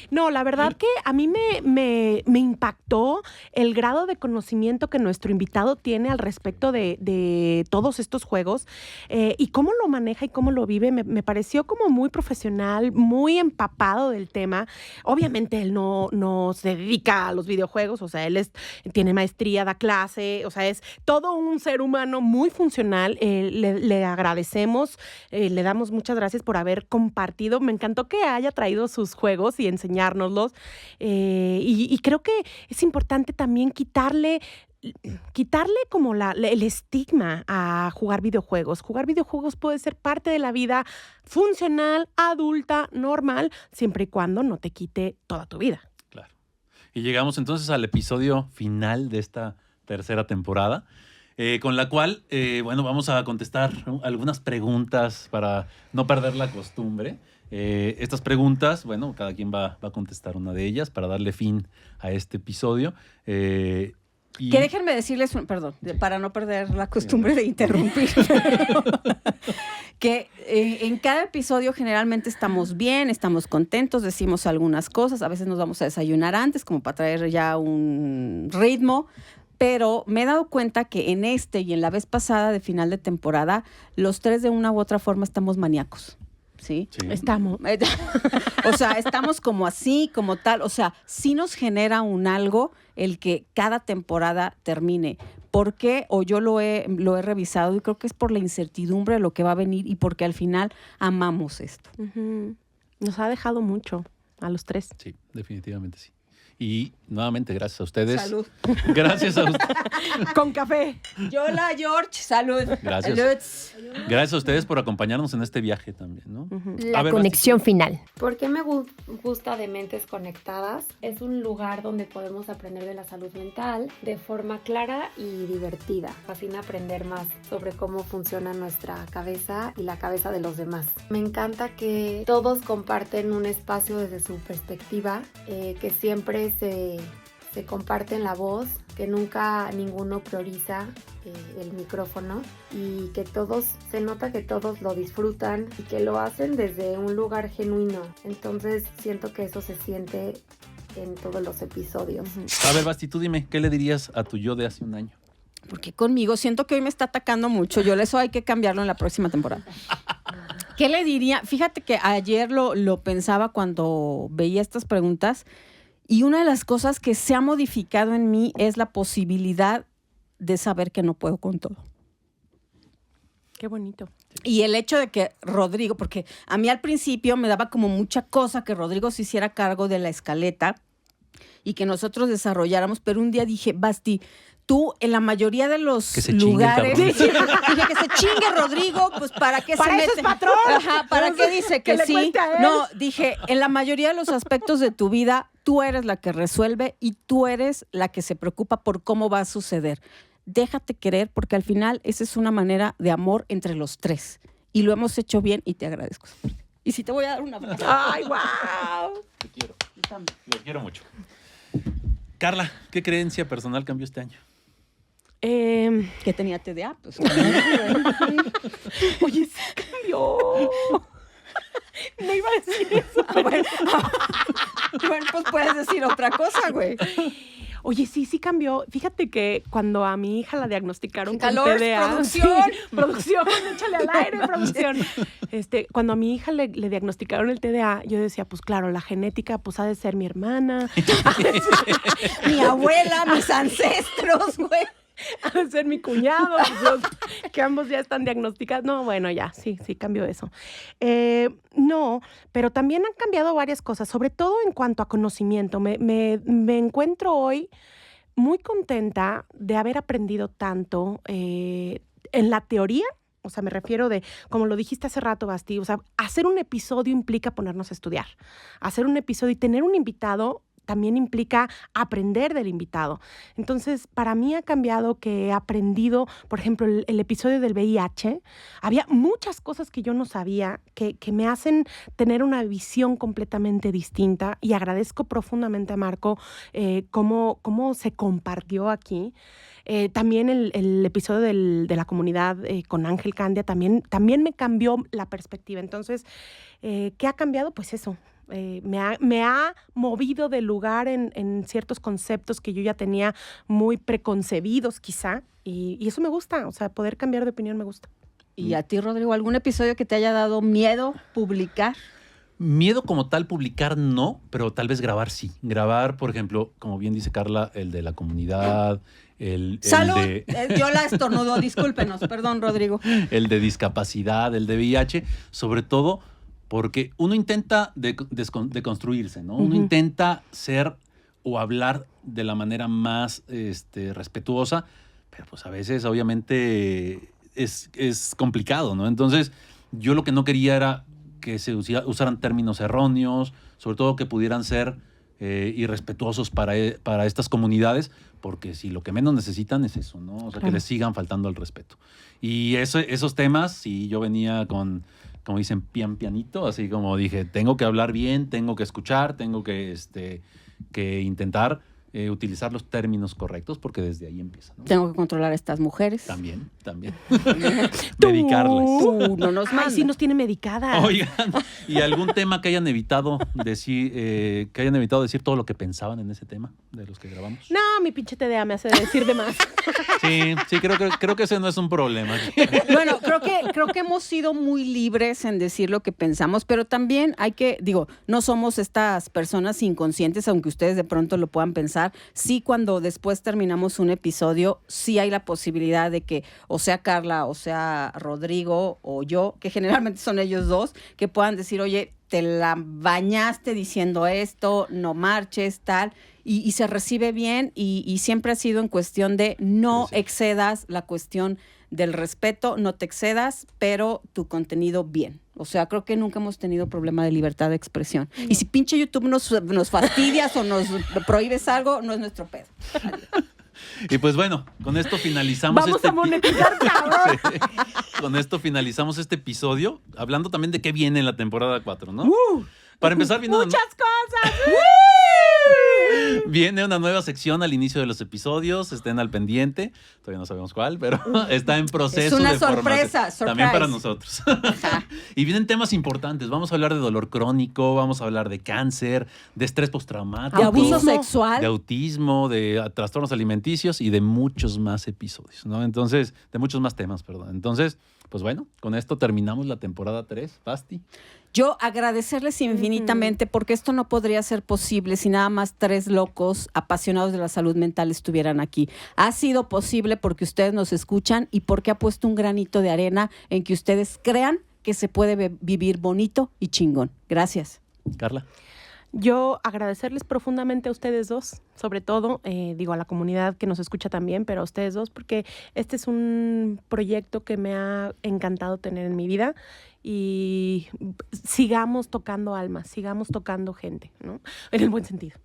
No, la verdad que a mí me impactó el grado de conocimiento que nuestro invitado tiene al respecto de todos estos juegos y cómo lo maneja y cómo lo vive. Me pareció como muy profesional, muy empapado del tema. Obviamente él no se dedica a los videojuegos, o sea, él tiene maestría, da clase, o sea, es todo un ser humano muy funcional. Le agradecemos, le damos muchas gracias por haber compartido. Me encantó que haya traído sus juegos y enseñárnoslos. Y creo que es importante también quitarle como el estigma a jugar videojuegos. Jugar videojuegos puede ser parte de la vida funcional, adulta, normal, siempre y cuando no te quite toda tu vida. Claro. Y llegamos entonces al episodio final de esta 3ª temporada, con la cual, vamos a contestar algunas preguntas para no perder la costumbre. Estas preguntas, cada quien va a contestar una de ellas para darle fin a este episodio. Que déjenme decirles, perdón, para no perder la costumbre de interrumpir, que en cada episodio generalmente estamos bien, estamos contentos, decimos algunas cosas, a veces nos vamos a desayunar antes como para traer ya un ritmo, pero me he dado cuenta que en este y en la vez pasada de final de temporada, los tres de una u otra forma estamos maníacos. ¿Sí? Estamos. O sea, estamos como así, como tal. O sea, sí nos genera un algo el que cada temporada termine. ¿Por qué? O yo lo he revisado y creo que es por la incertidumbre de lo que va a venir y porque al final amamos esto. Uh-huh. Nos ha dejado mucho a los tres. Sí, definitivamente sí. Y nuevamente, gracias a ustedes. Salud. Gracias a ustedes. Con café. Yola, George, salud. Gracias. Salud. Gracias a ustedes por acompañarnos en este viaje también, ¿no? Uh-huh. La conexión final. ¿Por qué me gusta de Mentes Conectadas? Es un lugar donde podemos aprender de la salud mental de forma clara y divertida. Fascina aprender más sobre cómo funciona nuestra cabeza y la cabeza de los demás. Me encanta que todos comparten un espacio desde su perspectiva, que siempre se comparten la voz, que nunca ninguno prioriza el micrófono y que se nota que todos lo disfrutan y que lo hacen desde un lugar genuino. Entonces siento que eso se siente en todos los episodios. A ver, Basti, tú dime, ¿qué le dirías a tu yo de hace un año? Porque conmigo siento que hoy me está atacando mucho. Yo eso hay que cambiarlo en la próxima temporada. ¿Qué le diría? Fíjate que ayer lo pensaba cuando veía estas preguntas. Y una de las cosas que se ha modificado en mí es la posibilidad de saber que no puedo con todo. Qué bonito. Y el hecho de que Rodrigo, porque a mí al principio me daba como mucha cosa que Rodrigo se hiciera cargo de la escaleta y que nosotros desarrolláramos, pero un día dije, Basti, tú en la mayoría de los lugares dije que se chingue Rodrigo, pues ¿para qué para se eso mete? Es patrón. Ajá, ¿para qué dice que sí? No, dije, en la mayoría de los aspectos de tu vida, tú eres la que resuelve y tú eres la que se preocupa por cómo va a suceder. Déjate querer, porque al final esa es una manera de amor entre los tres. Y lo hemos hecho bien y te agradezco. Y sí te voy a dar un abrazo. ¡Ay, wow! Te quiero. Lo quiero mucho. Carla, ¿qué creencia personal cambió este año? Que tenía TDA, pues. Oye, sí cambió. No iba a decir eso. Bueno, pues puedes decir otra cosa, güey. Oye, sí cambió. Fíjate que cuando a mi hija la diagnosticaron con calor, TDA... producción. Sí, producción, échale al aire, producción. Cuando a mi hija le diagnosticaron el TDA, yo decía, pues claro, la genética pues ha de ser mi hermana. Mi abuela, mis ancestros, güey. Ha de ser mi cuñado, pues, que ambos ya están diagnosticados. No, bueno, ya, sí cambió eso. No, pero también han cambiado varias cosas, sobre todo en cuanto a conocimiento. Me encuentro hoy muy contenta de haber aprendido tanto en la teoría. O sea, me refiero como lo dijiste hace rato, Basti, o sea, hacer un episodio implica ponernos a estudiar. Hacer un episodio y tener un invitado también implica aprender del invitado. Entonces, para mí ha cambiado que he aprendido, por ejemplo, el episodio del VIH. Había muchas cosas que yo no sabía que me hacen tener una visión completamente distinta y agradezco profundamente a Marco cómo se compartió aquí. También el episodio de la comunidad con Ángel Candia también me cambió la perspectiva. Entonces, ¿qué ha cambiado? Pues eso. Me ha movido de lugar en ciertos conceptos que yo ya tenía muy preconcebidos quizá, y eso me gusta, o sea, poder cambiar de opinión me gusta. ¿Y a ti, Rodrigo, algún episodio que te haya dado miedo publicar? Miedo como tal publicar no, pero tal vez grabar sí. Grabar, por ejemplo, como bien dice Carla, el de la comunidad, ¡Salud! el de... Yo la estornudo, discúlpenos, perdón, Rodrigo. El de discapacidad, el de VIH, sobre todo porque uno intenta deconstruirse, ¿no? Uno intenta ser o hablar de la manera más respetuosa, pero pues a veces obviamente es complicado, ¿no? Entonces yo lo que no quería era que se usaran términos erróneos, sobre todo que pudieran ser irrespetuosos para estas comunidades, porque si lo que menos necesitan es eso, ¿no? O sea, que les sigan faltando al respeto. Y esos temas, sí, yo venía con, como dicen, pianito, así como dije, tengo que hablar bien, tengo que escuchar, tengo que intentar utilizar los términos correctos, porque desde ahí empieza, ¿no? Tengo que controlar a estas mujeres. También. Medicarles. No nos mandas. Ay, sí nos tiene medicadas. Oigan, ¿y algún tema que hayan evitado decir todo lo que pensaban en ese tema de los que grabamos? No, mi pinche TDA me hace decir de más. Sí, creo que ese no es un problema. Bueno, creo que hemos sido muy libres en decir lo que pensamos, pero también no somos estas personas inconscientes, aunque ustedes de pronto lo puedan pensar. Sí, cuando después terminamos un episodio, sí hay la posibilidad de que o sea Carla, o sea Rodrigo, o yo, que generalmente son ellos dos, que puedan decir, oye, te la bañaste diciendo esto, no marches, tal, y se recibe bien, y siempre ha sido en cuestión de no excedas la cuestión del respeto, no te excedas, pero tu contenido bien. O sea, creo que nunca hemos tenido problema de libertad de expresión. No. Y si pinche YouTube nos fastidias o nos prohíbes algo, no es nuestro pedo. Y pues bueno, con esto finalizamos Vamos a monetizar, cabrón. Sí. Con esto finalizamos este episodio, hablando también de qué viene en la temporada 4, ¿no? Para empezar, viene muchas cosas. Viene una nueva sección al inicio de los episodios, estén al pendiente, todavía no sabemos cuál, pero está en proceso de formación. Es una sorpresa. También para nosotros. Y vienen temas importantes, vamos a hablar de dolor crónico, vamos a hablar de cáncer, de estrés postraumático, de abuso sexual, de autismo, de trastornos alimenticios y de muchos más episodios, ¿no? Entonces, de muchos más temas, perdón. Entonces, pues bueno, con esto terminamos la temporada 3, Basti. Yo agradecerles infinitamente porque esto no podría ser posible si nada más 3 locos apasionados de la salud mental estuvieran aquí. Ha sido posible porque ustedes nos escuchan y porque ha puesto un granito de arena en que ustedes crean que se puede vivir bonito y chingón. Gracias. Carla. Yo agradecerles profundamente a ustedes dos, sobre todo, a la comunidad que nos escucha también, pero a ustedes dos, porque este es un proyecto que me ha encantado tener en mi vida y sigamos tocando almas, sigamos tocando gente, ¿no? En el buen sentido.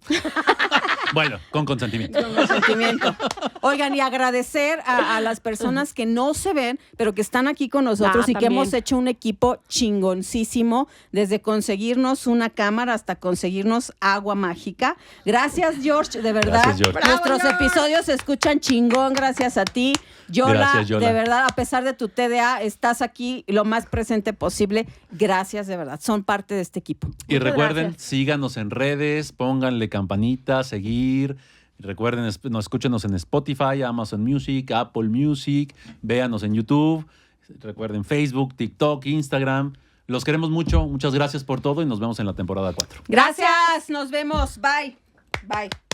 Bueno, con consentimiento. Con consentimiento. Oigan, y agradecer a las personas que no se ven, pero que están aquí con nosotros y también. Que hemos hecho un equipo chingoncísimo, desde conseguirnos una cámara hasta conseguirnos agua mágica. Gracias, George, de verdad. Gracias, George. Nuestros episodios se escuchan chingón, gracias a ti. Yola, gracias, Yola, de verdad, a pesar de tu TDA, estás aquí lo más presente posible. Gracias, de verdad. Son parte de este equipo. Y recuerden, síganos en redes, pónganle campanita, seguir, Recuerden, escúchenos en Spotify, Amazon Music, Apple Music, véanos en YouTube, recuerden Facebook, TikTok, Instagram. Los queremos mucho, muchas gracias por todo y nos vemos en la temporada 4. Gracias, nos vemos, bye. Bye.